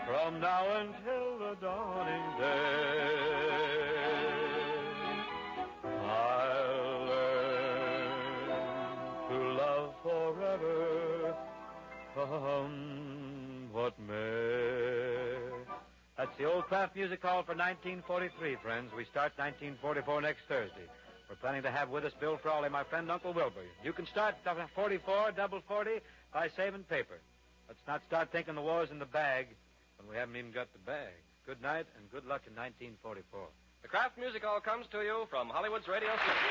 from now until the dawning day, I'll learn to love forever, come what may. That's the Old Kraft Music Hall for 1943, friends. We start 1944 next Thursday. We're planning to have with us Bill Frawley, my friend Uncle Wilbur. You can start 44, double 40 by saving paper. Let's not start thinking the war's in the bag when we haven't even got the bag. Good night and good luck in 1944. The Kraft Music Hall comes to you from Hollywood's Radio City.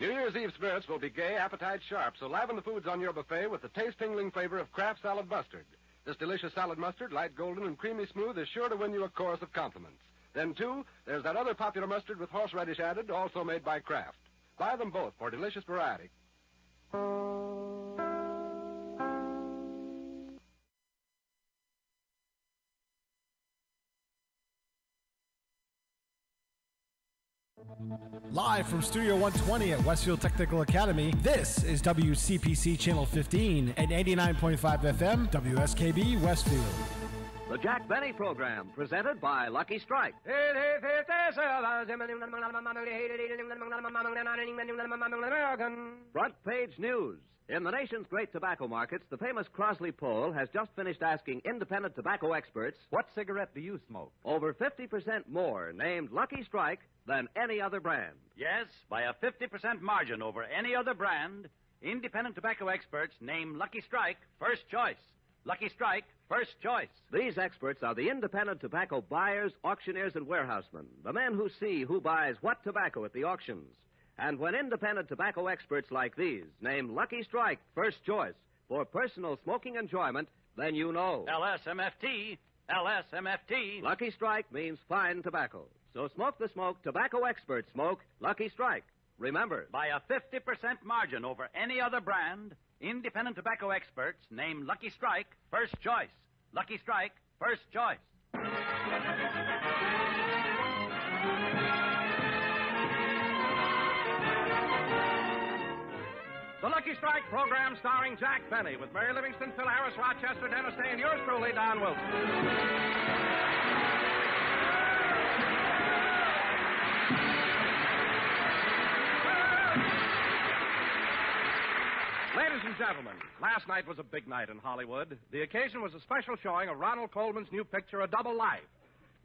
New Year's Eve spirits will be gay, appetite sharp, so liven the foods on your buffet with the taste-tingling flavor of Kraft Salad Mustard. This delicious salad mustard, light golden and creamy smooth, is sure to win you a chorus of compliments. Then, too, there's that other popular mustard with horseradish added, also made by Kraft. Buy them both for delicious variety. Live from Studio 120 at Westfield Technical Academy, this is WCPC Channel 15 and 89.5 FM, WSKB Westfield. The Jack Benny Program, presented by Lucky Strike. Front page news. In the nation's great tobacco markets, the famous Crosley poll has just finished asking independent tobacco experts, what cigarette do you smoke? Over 50% more named Lucky Strike than any other brand. Yes, by a 50% margin over any other brand, independent tobacco experts name Lucky Strike first choice. Lucky Strike, first choice. These experts are the independent tobacco buyers, auctioneers, and warehousemen, the men who see who buys what tobacco at the auctions. And when independent tobacco experts like these name Lucky Strike first choice for personal smoking enjoyment, then you know. LSMFT. LSMFT. Lucky Strike means fine tobacco. So smoke the smoke tobacco experts smoke Lucky Strike. Remember, By a 50% margin over any other brand, independent tobacco experts name Lucky Strike first choice. Lucky Strike, first choice. The Lucky Strike program starring Jack Benny with Mary Livingston, Phil Harris, Rochester, Dennis Day, and yours truly, Don Wilson. Ladies and gentlemen, last night was a big night in Hollywood. The occasion was a special showing of Ronald Coleman's new picture, A Double Life.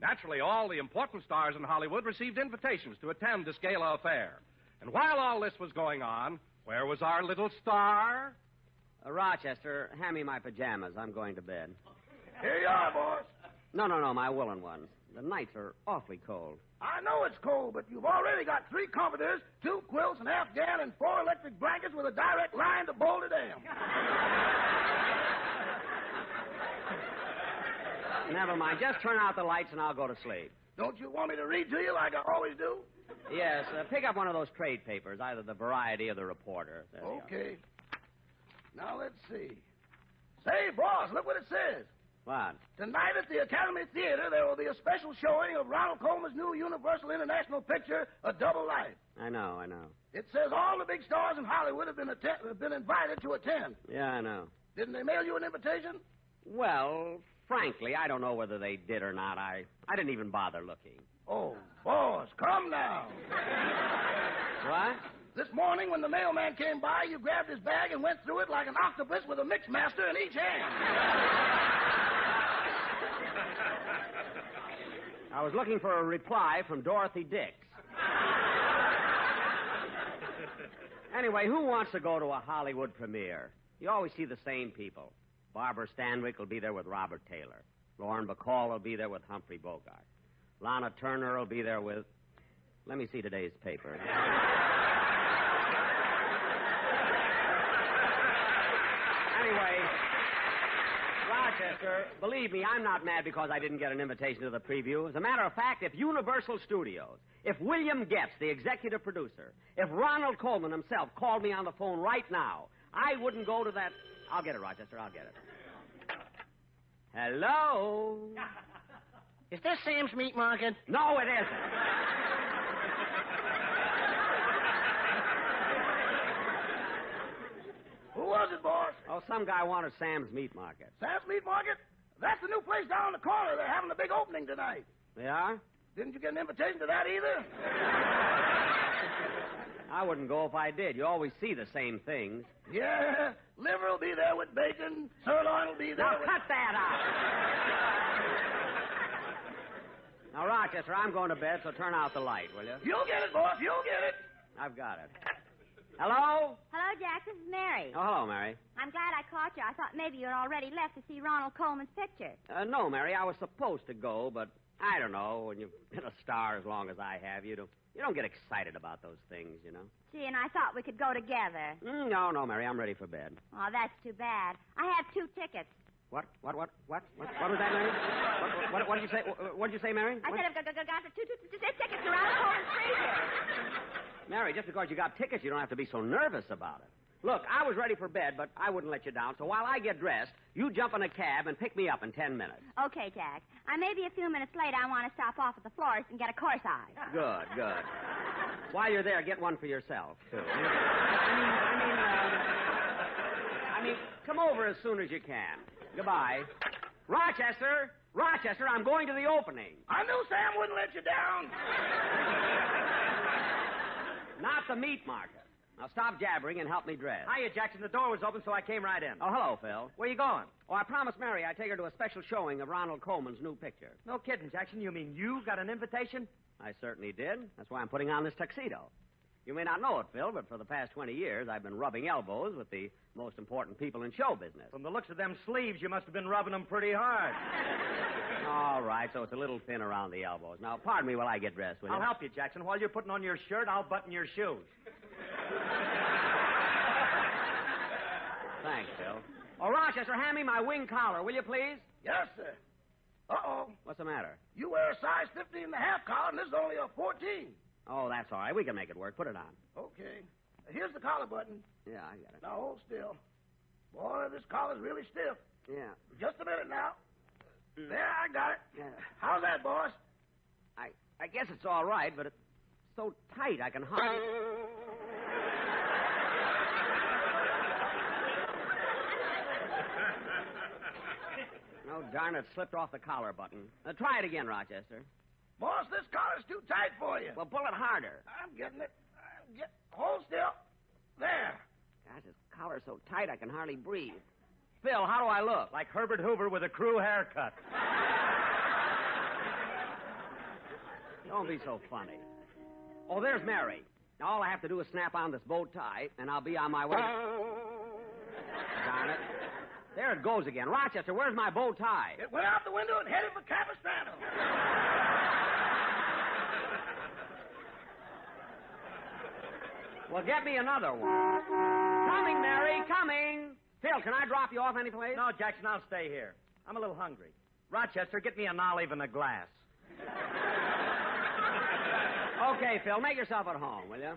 Naturally, all the important stars in Hollywood received invitations to attend this gala affair. And while all this was going on, where was our little star? Rochester, hand me my pajamas. I'm going to bed. Here you are, boss. No, my woolen ones. The nights are awfully cold. I know it's cold, but you've already got 3 comforters, 2 quilts, an Afghan, and 4 electric blankets with a direct line to Boulder Dam. Never mind. Just turn out the lights and I'll go to sleep. Don't you want me to read to you like I always do? Yes, pick up one of those trade papers, either the Variety or the Reporter. There they are. Okay. Now, let's see. Say, boss, look what it says. What? Tonight at the Academy Theater, there will be a special showing of Ronald Coleman's new Universal International picture, A Double Life. I know. It says all the big stars in Hollywood have been invited to attend. Yeah, I know. Didn't they mail you an invitation? Well, frankly, I don't know whether they did or not. I didn't even bother looking. Oh, boss, come now. What? This morning when the mailman came by, you grabbed his bag and went through it like an octopus with a mixmaster in each hand. I was looking for a reply from Dorothy Dix. Anyway, who wants to go to a Hollywood premiere? You always see the same people. Barbara Stanwyck will be there with Robert Taylor. Lauren Bacall will be there with Humphrey Bogart. Lana Turner will be there with... Let me see today's paper. Anyway, Rochester, believe me, I'm not mad because I didn't get an invitation to the preview. As a matter of fact, if Universal Studios, if William Getz, the executive producer, if Ronald Coleman himself called me on the phone right now, I wouldn't go to that... I'll get it, Rochester, I'll get it. Hello? Is this Sam's Meat Market? No, it isn't. Who was it, boss? Oh, some guy wanted Sam's Meat Market. Sam's Meat Market? That's the new place down the corner. They're having a big opening tonight. They are? Didn't you get an invitation to that either? I wouldn't go if I did. You always see the same things. Yeah, liver will be there with bacon. Sirloin will be there Now, with... cut that out. Now, Rochester, I'm going to bed, so turn out the light, will you? You'll get it, boss. You'll get it. I've got it. Hello? Hello, Jack. This is Mary. Oh, hello, Mary. I'm glad I caught you. I thought maybe you had already left to see Ronald Coleman's picture. No, Mary, I was supposed to go, but I don't know. When you've been a star as long as I have, you don't get excited about those things, you know. Gee, and I thought we could go together. No, Mary, I'm ready for bed. Oh, that's too bad. I have 2 tickets. What was that, Mary? What did you say? What did you say, Mary? I said I've got 2 tickets to Ronald Coleman's preview. Mary, just because you got tickets, you don't have to be so nervous about it. Look, I was ready for bed, but I wouldn't let you down, so while I get dressed, you jump in a cab and pick me up in 10 minutes. Okay, Jack. I may be a few minutes late. I want to stop off at the florist and get a corset. Good. While you're there, get one for yourself, too. I mean, come over as soon as you can. Goodbye. Rochester, I'm going to the opening. I knew Sam wouldn't let you down. Not the meat market. Now stop jabbering and help me dress. Hiya, Jackson. The door was open, so I came right in. Oh, hello, Phil. Where you going? Oh, I promised Mary I'd take her to a special showing of Ronald Coleman's new picture. No kidding, Jackson. You mean you got an invitation? I certainly did. That's why I'm putting on this tuxedo. You may not know it, Phil, but for the past 20 years, I've been rubbing elbows with the most important people in show business. From the looks of them sleeves, you must have been rubbing them pretty hard. All right, so it's a little thin around the elbows. Now, pardon me while I get dressed, will you? I'll help you, Jackson. While you're putting on your shirt, I'll button your shoes. Thanks, Phil. Oh, Rochester, hand me my wing collar, will you, please? Yes, sir. Uh-oh. What's the matter? You wear a size 15 and a half collar, and this is only a 14. Oh, that's all right. We can make it work. Put it on. Okay. Here's the collar button. Yeah, I got it. Now, hold still. Boy, this collar's really stiff. Yeah. Just a minute now. There, I got it. Yeah. How's that, boss? I guess it's all right, but it's so tight I can hardly... Oh, darn it, slipped off the collar button. Try it again, Rochester. Boss, this collar's too tight for you. Well, pull it harder. I'm getting it. Hold still. There. Gosh, this collar's so tight I can hardly breathe. Phil, how do I look? Like Herbert Hoover with a crew haircut. Don't be so funny. Oh, there's Mary. Now, all I have to do is snap on this bow tie, and I'll be on my way. Darn it. There it goes again. Rochester, where's my bow tie? It went out the window and headed for Capistrano. Well, get me another one. Coming, Mary, coming. Phil, can I drop you off any place? No, Jackson, I'll stay here. I'm a little hungry. Rochester, get me an olive and a glass. Okay, Phil, make yourself at home, will you?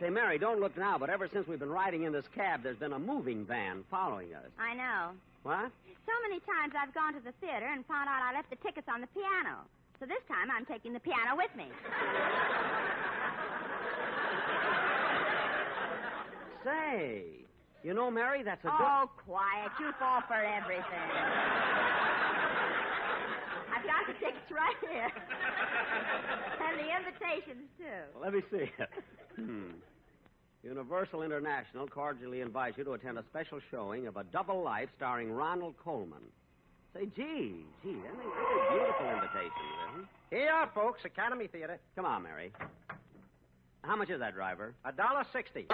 Say, Mary, don't look now, but ever since we've been riding in this cab, there's been a moving van following us. I know. What? So many times I've gone to the theater and found out I left the tickets on the piano. So this time I'm taking the piano with me. Say, you know, Mary, that's a good... Oh, quiet. You fall for everything. I've got the tickets right here. And the invitations, too. Well, let me see. Universal International cordially invites you to attend a special showing of A Double Life starring Ronald Coleman. Say, gee, they're beautiful invitations, isn't Here you are, folks. Academy Theater. Come on, Mary. How much is that, driver? $1.60.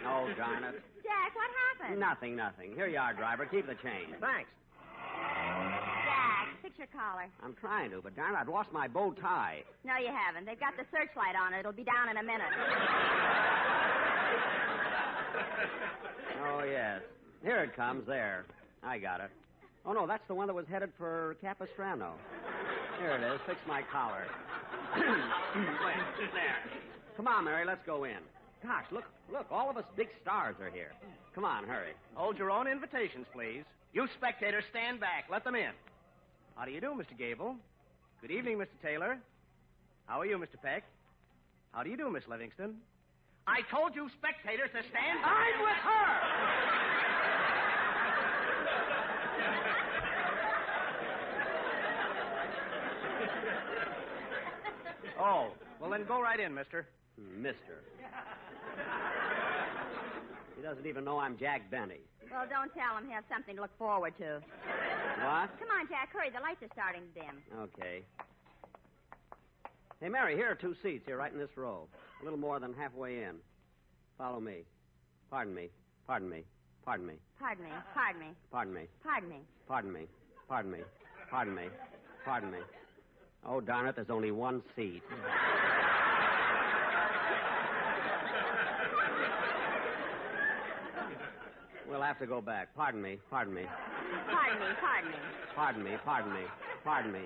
Oh, darn it. Jack, what happened? Nothing. Here you are, driver. Keep the change. Thanks. Jack, fix your collar. I'm trying to, but darn it, I've lost my bow tie. No, you haven't. They've got the searchlight on it. It'll be down in a minute. Oh, yes. Here it comes. There. I got it. Oh, no, that's the one that was headed for Capistrano. Here it is. Fix my collar. Wait, there. Come on, Mary, let's go in. Gosh, look, all of us big stars are here. Come on, hurry. Hold your own invitations, please. You spectators, stand back. Let them in. How do you do, Mr. Gable? Good evening, Mr. Taylor. How are you, Mr. Peck? How do you do, Miss Livingston? I told you spectators to stand back. I'm with her! Oh, well, then go right in, mister. Mister. He doesn't even know I'm Jack Benny. Well, don't tell him. He has something to look forward to. What? Come on, Jack, hurry. The lights are starting to dim. Okay. Hey, Mary, here are 2 seats here, right in this row. A little more than halfway in. Follow me. Pardon me. Pardon me. Pardon me. Pardon me. Pardon me. Pardon me. Pardon me. Pardon me. Pardon me. Oh, darn it, there's only 1 seat. We'll have to go back. Pardon me. Pardon me. Pardon me. Pardon me. Pardon me. Pardon me.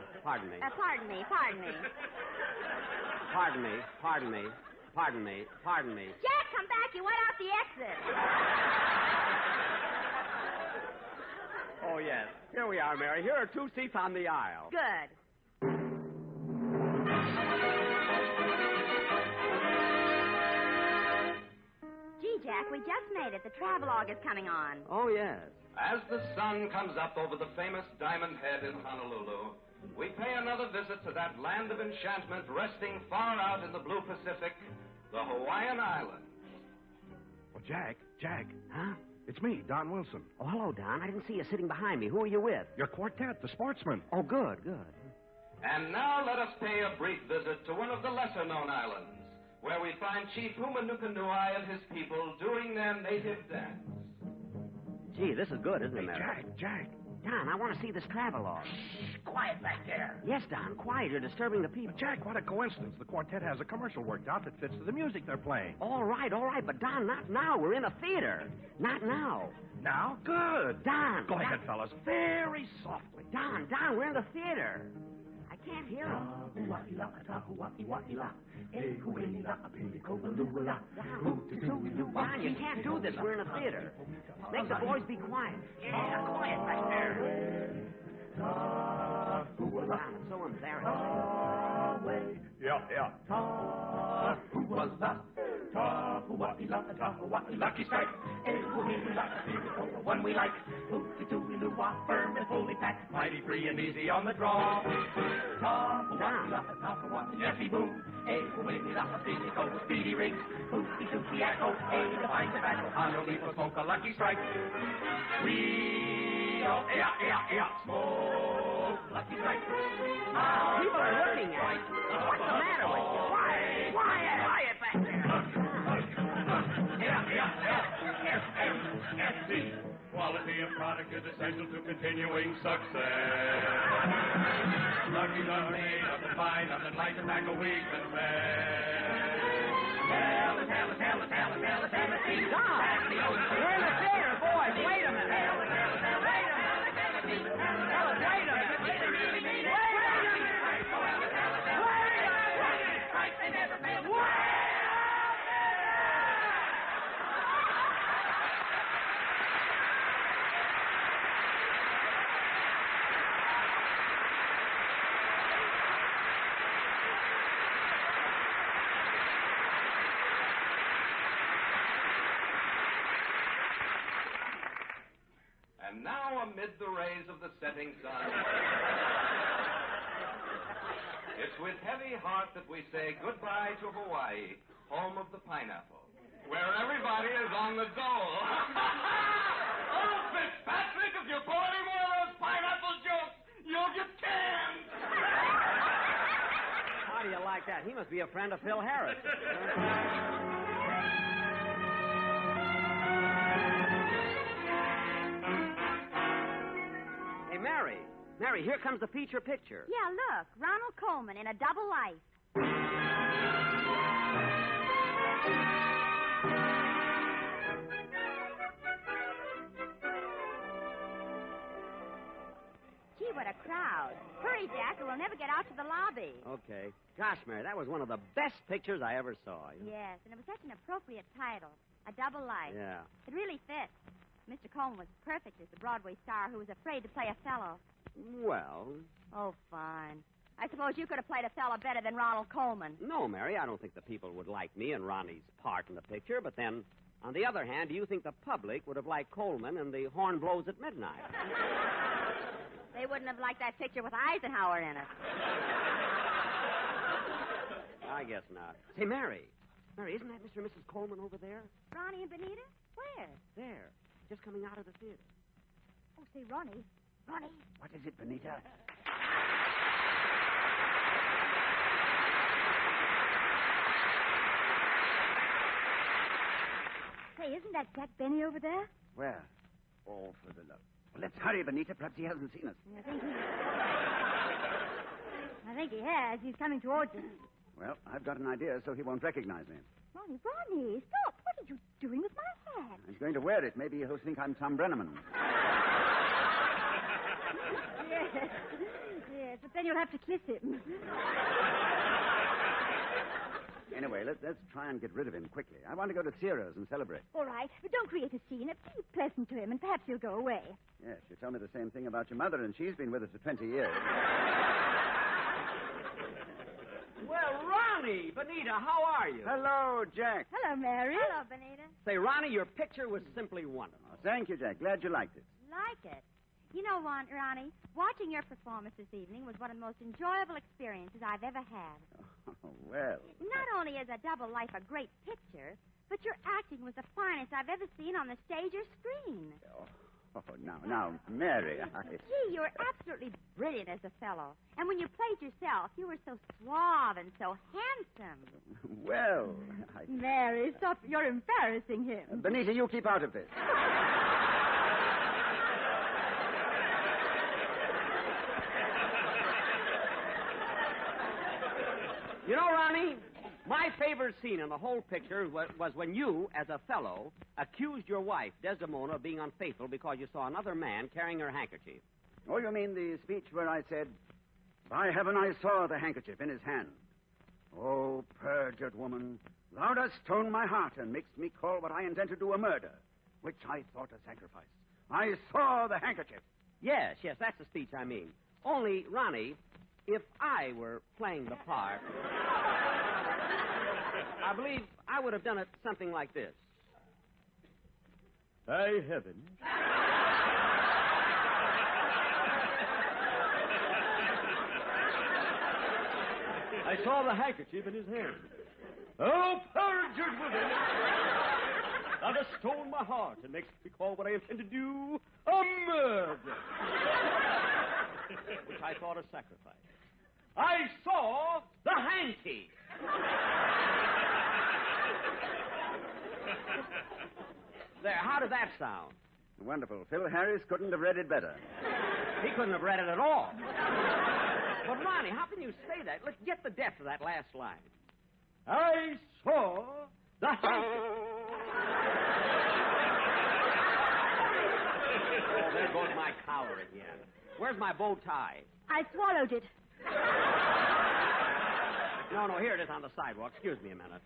Pardon me. Jack, come back. You went out the exit. Oh, yes. Here we are, Mary. Here are 2 seats on the aisle. Good. Gee, Jack, we just made it. The travelogue is coming on. Oh, yes. As the sun comes up over the famous Diamond Head in Honolulu, we pay another visit to that land of enchantment resting far out in the blue Pacific, the Hawaiian Islands. Well, Jack. Huh? It's me, Don Wilson. Oh, hello, Don. I didn't see you sitting behind me. Who are you with? Your quartet, the Sportsmen. Oh, good. And now let us pay a brief visit to one of the lesser-known islands, where we find Chief Huma Nukunuai and his people doing their native dance. Gee, this is good, isn't it, Mary? Jack. Don, I want to see this travelogue. Quiet back there. Yes, Don, quiet. You're disturbing the people. Jack, what a coincidence. The quartet has a commercial worked out that fits to the music they're playing. All right. But Don, not now. We're in a theater. Not now. Now? Good. Don. Go ahead, fellas. Very softly. Don, we're in the theater. I can't hear him. Don, you can't do this. We're in a theater. Make the boys be quiet. Yeah, quiet back there. Don, it's so embarrassing. Yeah. Lucky Strike. One we like. Firm and fully packed. Mighty free and easy on the draw. Jeffy Boom. Speedy Riggs. Hoopty Toopty Echo. To find tobacco. Hondo Leaf will smoke a Lucky Strike. Smoke Lucky Strike. People are looking at us. What's the matter with you? Quiet back there. FFFC. Quality of product is essential to continuing success. Lucky's are made of the fine, nothing like tobacco we confess. Tell us, Tennessee. Stop. We're in the theater, boys. Wait a minute. And now, amid the rays of the setting sun, it's with heavy heart that we say goodbye to Hawaii, home of the pineapple, where everybody is on the dole. Oh, Fitzpatrick, if you pull any more of those pineapple jokes, you'll get canned. How do you like that? He must be a friend of Phil Harris. Hey, Mary, here comes the feature picture. Yeah, look. Ronald Coleman in a double life. Gee, what a crowd. Hurry, Jack, or we'll never get out to the lobby. Okay. Gosh, Mary, that was one of the best pictures I ever saw. Yes, and it was such an appropriate title. A double life. Yeah. It really fits. Mr. Coleman was perfect as the Broadway star who was afraid to play a fellow. Well... Oh, fine. I suppose you could have played a fellow better than Ronald Coleman. No, Mary, I don't think the people would like me and Ronnie's part in the picture, but then, on the other hand, do you think the public would have liked Coleman and The Horn Blows at Midnight? They wouldn't have liked that picture with Eisenhower in it. I guess not. Say, Mary, isn't that Mr. and Mrs. Coleman over there? Ronnie and Benita? Where? There, just coming out of the theater. Oh, say, Ronnie. What is it, Benita? Say, isn't that Jack Benny over there? Where? Oh, for the love. Well, let's hurry, Benita. Perhaps he hasn't seen us. I think he has. He's coming towards us. Well, I've got an idea so he won't recognize me. Ronnie, stop. What are you doing with my hat? I'm going to wear it. Maybe he'll think I'm Tom Brenneman. Yes, but then you'll have to kiss him. Anyway, let's try and get rid of him quickly. I want to go to Ciro's and celebrate. All right, but don't create a scene. Be pleasant to him, and perhaps he'll go away. Yes, you tell me the same thing about your mother, and she's been with us for 20 years. Well, Ronnie, Benita, how are you? Hello, Jack. Hello, Mary. Hello, Benita. Say, Ronnie, your picture was simply wonderful. Oh, thank you, Jack. Glad you liked it. Like it? You know, Ronnie, watching your performance this evening was one of the most enjoyable experiences I've ever had. Oh, well. Not only is A Double Life a great picture, but your acting was the finest I've ever seen on the stage or screen. Oh, now, Mary, Gee, you were absolutely brilliant as a fellow. And when you played yourself, you were so suave and so handsome. Well, Mary, stop. You're embarrassing him. Benita, you keep out of this. You know, Ronnie, my favorite scene in the whole picture was when you, as a fellow, accused your wife, Desdemona, of being unfaithful because you saw another man carrying her handkerchief. Oh, you mean the speech where I said, "By heaven, I saw the handkerchief in his hand. Oh, perjured woman, thou dost stone my heart and makes me call what I intend to do a murder, which I thought a sacrifice. I saw the handkerchief." Yes, that's the speech I mean. Only, Ronnie, if I were playing the part, I believe I would have done it something like this. By heaven. I saw the handkerchief in his hand. Oh, perjured woman! Thou dost stone my heart and makes me call what I intend to do a murder. Which I thought a sacrifice. I saw the hanky. There, how did that sound? Wonderful. Phil Harris couldn't have read it better. He couldn't have read it at all. But, Ronnie, how can you say that? Let's get the depth of that last line. I saw the hanky. Oh, there goes my collar again. Where's my bow tie? I swallowed it. No, here it is on the sidewalk. Excuse me a minute.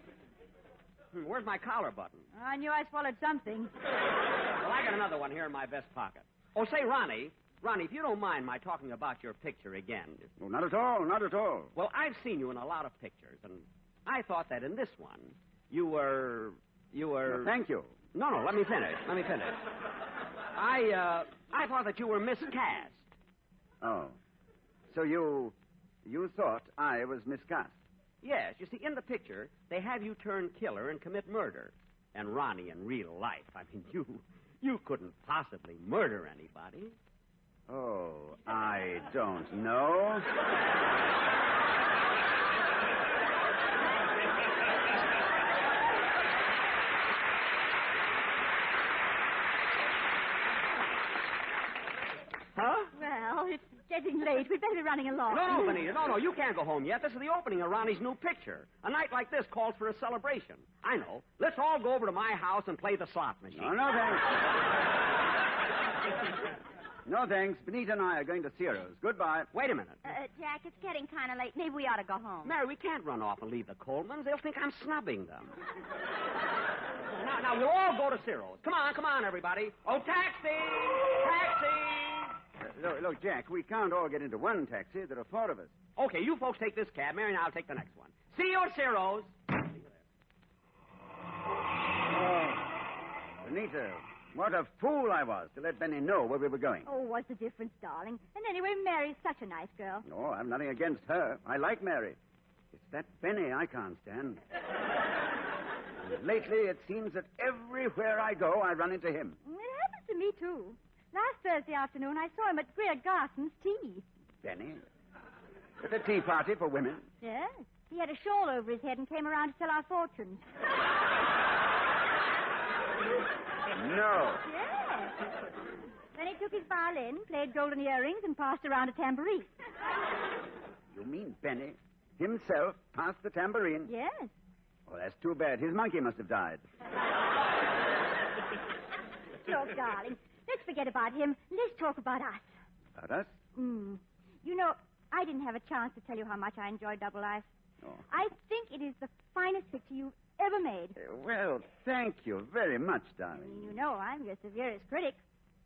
Where's my collar button? I knew I swallowed something. Well, I got another one here in my vest pocket. Oh, say, Ronnie, if you don't mind my talking about your picture again. Oh, not at all, not at all. Well, I've seen you in a lot of pictures, and I thought that in this one, you were... Well, thank you. No, let me finish. I thought that you were miscast. Oh. So you thought I was miscast? Yes. You see, in the picture, they have you turn killer and commit murder. And Ronnie, in real life, I mean, you couldn't possibly murder anybody. Oh, I don't know. Huh? Well, it's getting late. We'd better be running along. No, Benita. No, you can't go home yet. This is the opening of Ronnie's new picture. A night like this calls for a celebration. I know. Let's all go over to my house and play the slot machine. No, thanks. No, thanks. Benita and I are going to Ciro's. Goodbye. Wait a minute. Jack, it's getting kind of late. Maybe we ought to go home. Mary, we can't run off and leave the Colemans. They'll think I'm snubbing them. Now, we'll all go to Ciro's. Come on, everybody. Oh, taxi! Look, Jack, we can't all get into one taxi. There are 4 of us. Okay, you folks take this cab. Mary and I'll take the next one. See you at Ciro's. Oh, Benita, what a fool I was to let Benny know where we were going. Oh, what's the difference, darling? And anyway, Mary's such a nice girl. No, I've nothing against her. I like Mary. It's that Benny I can't stand. And lately, it seems that everywhere I go, I run into him. It happens to me, too. Last Thursday afternoon, I saw him at Greer Garson's tea. Benny? At a tea party for women? Yes. He had a shawl over his head and came around to sell our fortunes. No. Yes. Then he took his violin, played golden earrings, and passed around a tambourine. You mean Benny himself passed the tambourine? Yes. Oh, that's too bad. His monkey must have died. Look, darling, let's forget about him. Let's talk about us. About us? You know, I didn't have a chance to tell you how much I enjoyed Double Life. Oh. I think it is the finest picture you've ever made. Well, thank you very much, darling. You know I'm your severest critic.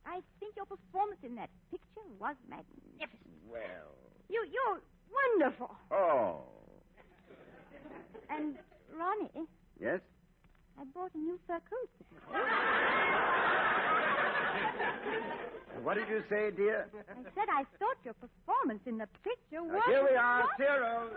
I think your performance in that picture was magnificent. Well. You're wonderful. Oh. And, Ronnie. Yes? I bought a new fur coat for you. What did you say, dear? I said I thought your performance in the picture was... Here we are, Ciro.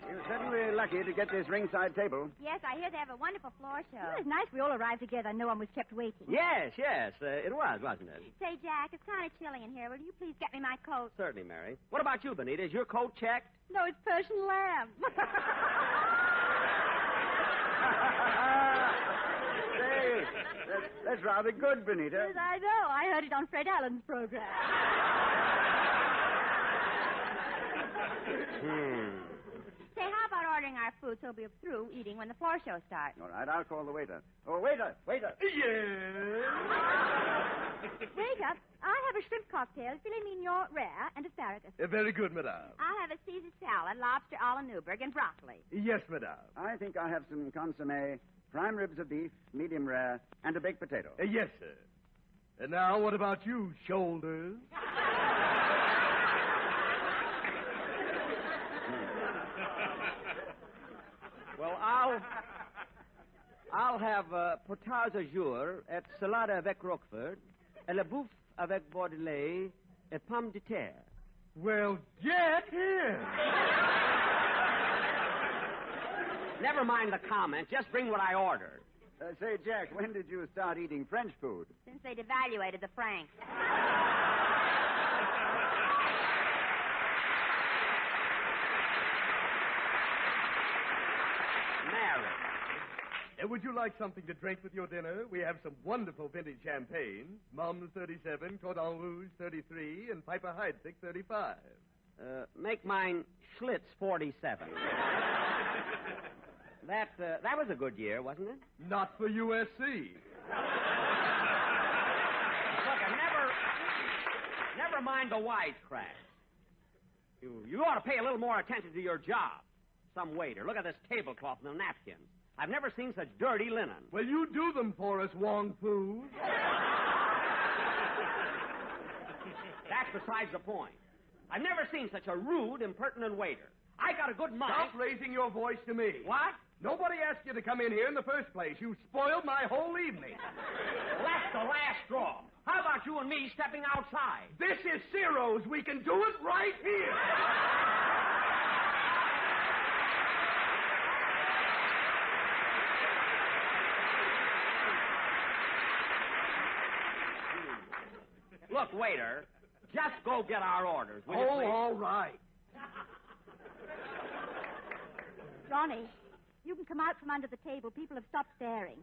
You're certainly lucky to get this ringside table. Yes, I hear they have a wonderful floor show. It was nice we all arrived together and no one was kept waiting. Yes. It was, wasn't it? Say, Jack, it's kind of chilly in here. Will you please get me my coat? Certainly, Mary. What about you, Benita? Is your coat checked? No, it's Persian lamb. Say, That's rather good, Benita. Yes, I know. I heard it on Fred Allen's program. Say, how about ordering our food so we'll be through eating when the floor show starts? All right, I'll call the waiter. Oh, waiter! Yes? Wait up. I have a shrimp cocktail, filet mignon rare, and asparagus. Very good, madame. I'll have a Caesar salad, lobster a la Newburg, and broccoli. Yes, madame. I think I'll have some consomme, prime ribs of beef, medium rare, and a baked potato. Yes, sir. And now, what about you, shoulders? Well, I'll have potage au jour et salade avec roquefort, et la bouffe avec bordelais et pomme de terre. Well, get him! Never mind the comment. Just bring what I ordered. Say, Jack, when did you start eating French food? Since they devaluated the franc. Mary. Would you like something to drink with your dinner? We have some wonderful vintage champagne. Mom's 37, Cordon Rouge 33, and Piper Heidsieck 35. Make mine Schlitz 47. That was a good year, wasn't it? Not for USC. Look, never mind the wisecracks. You ought to pay a little more attention to your job. Some waiter. Look at this tablecloth and the napkins. I've never seen such dirty linen. Well, you do them for us, Wong Fu. That's besides the point. I've never seen such a rude, impertinent waiter. I got a good mind. Stop raising your voice to me. What? Nobody asked you to come in here in the first place. You spoiled my whole evening. Well, that's the last straw. How about you and me stepping outside? This is Ciro's. We can do it right here. Look, waiter, just go get our orders, will you, please? All right. Johnny, you can come out from under the table. People have stopped staring.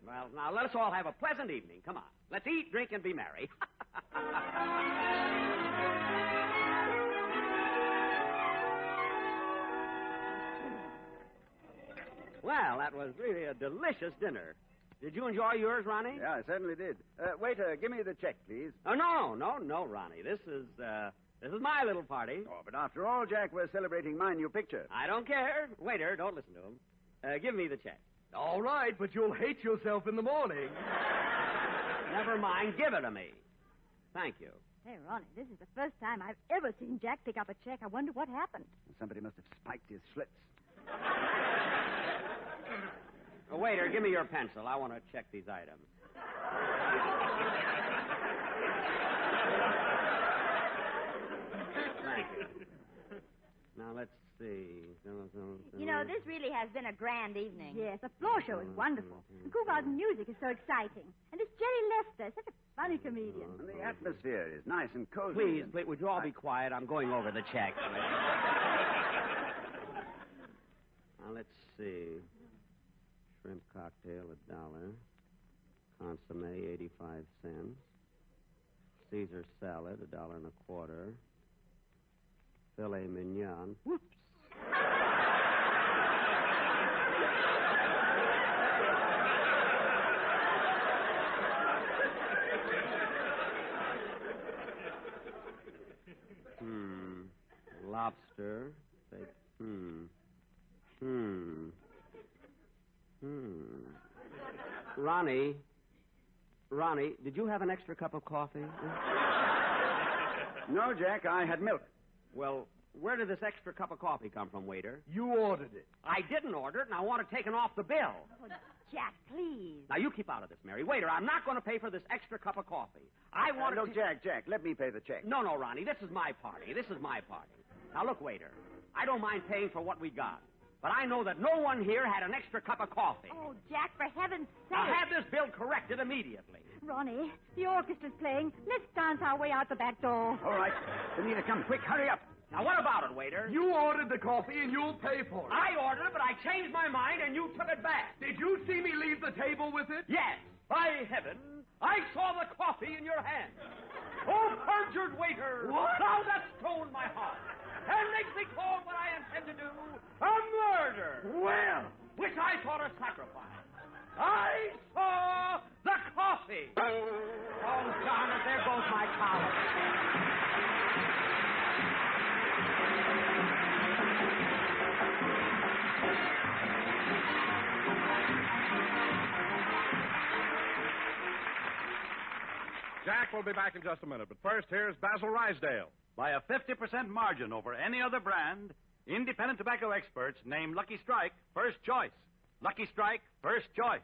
Well, now let us all have a pleasant evening. Come on. Let's eat, drink, and be merry. Well, that was really a delicious dinner. Did you enjoy yours, Ronnie? Yeah, I certainly did. Waiter, give me the check, please. Oh, no, Ronnie. This is my little party. Oh, but after all, Jack, we're celebrating my new picture. I don't care. Waiter, don't listen to him. Give me the check. All right, but you'll hate yourself in the morning. Never mind. Give it to me. Thank you. Hey, Ronnie, this is the first time I've ever seen Jack pick up a check. I wonder what happened. Somebody must have spiked his slits. Waiter, give me your pencil. I want to check these items. Thank you. Now, let's see. You know, this really has been a grand evening. Yes, the floor show is wonderful. The Kugarden music is so exciting. And this Jerry Lester, such a funny comedian. And the atmosphere is nice and cozy. Please, would you all be quiet? I'm going over the check. Now, let's see. Shrimp cocktail, $1. Consomme, 85 cents. Caesar salad, $1.25. Filet mignon. Whoops. Lobster. Ronnie, did you have an extra cup of coffee? No, Jack, I had milk. Well, where did this extra cup of coffee come from, waiter? You ordered it. I didn't order it, and I want it taken off the bill. Oh, Jack, please. Now, you keep out of this, Mary. Waiter, I'm not going to pay for this extra cup of coffee. I want to... Jack, let me pay the check. No, Ronnie, this is my party. Now, look, waiter, I don't mind paying for what we got. But I know that no one here had an extra cup of coffee. Oh, Jack, for heaven's sake. Now, have this bill corrected immediately. Ronnie, the orchestra's playing. Let's dance our way out the back door. All right. Benita, come quick. Hurry up. Now, what about it, waiter? You ordered the coffee and you'll pay for it. I ordered it, but I changed my mind and you took it back. Did you see me leave the table with it? Yes. By heaven, I saw the coffee in your hand. Oh, perjured waiter! What? Thou dost stone my heart and makes me call what I intend to do a murder. Well, which I thought a sacrifice. I saw the coffee. Oh, darn it, there goes my collar. Jack will be back in just a minute, but first, here's Basil Rysdale. By a 50% margin over any other brand, independent tobacco experts name Lucky Strike first choice. Lucky Strike, first choice.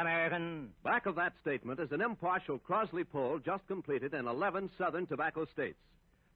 American. Back of that statement is an impartial Crosley poll just completed in 11 southern tobacco states.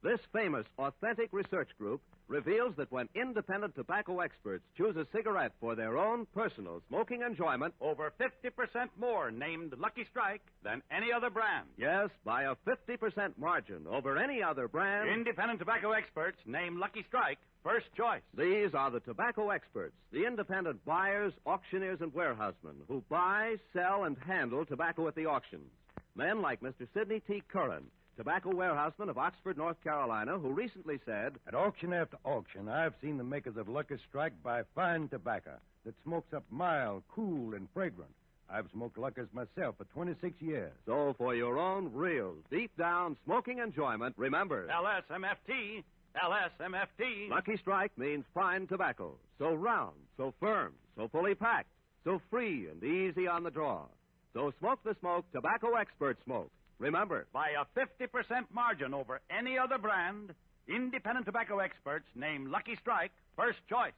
This famous, authentic research group reveals that when independent tobacco experts choose a cigarette for their own personal smoking enjoyment, over 50% more named Lucky Strike than any other brand. Yes, by a 50% margin over any other brand. Independent tobacco experts name Lucky Strike first choice. These are the tobacco experts, the independent buyers, auctioneers, and warehousemen who buy, sell, and handle tobacco at the auctions. Men like Mr. Sidney T. Curran, tobacco warehouseman of Oxford, North Carolina, who recently said, "At auction after auction, I've seen the makers of Lucky Strike buy fine tobacco that smokes up mild, cool, and fragrant. I've smoked Lucky's myself for 26 years. So for your own real, deep-down smoking enjoyment, remember, LSMFT, LSMFT. Lucky Strike means fine tobacco. So round, so firm, so fully packed, so free and easy on the draw. So smoke the smoke tobacco experts smoke. Remember, by a 50% margin over any other brand, independent tobacco experts name Lucky Strike first choice.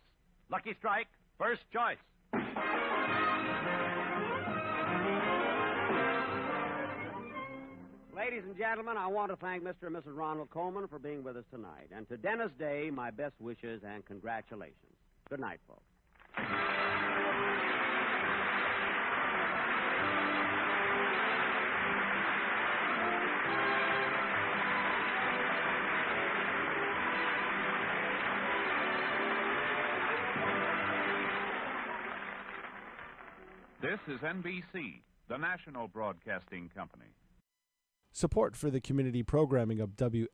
Lucky Strike, first choice. Ladies and gentlemen, I want to thank Mr. and Mrs. Ronald Coleman for being with us tonight. And to Dennis Day, my best wishes and congratulations. Good night, folks. This is NBC, the national broadcasting company. Support for the community programming of WSKB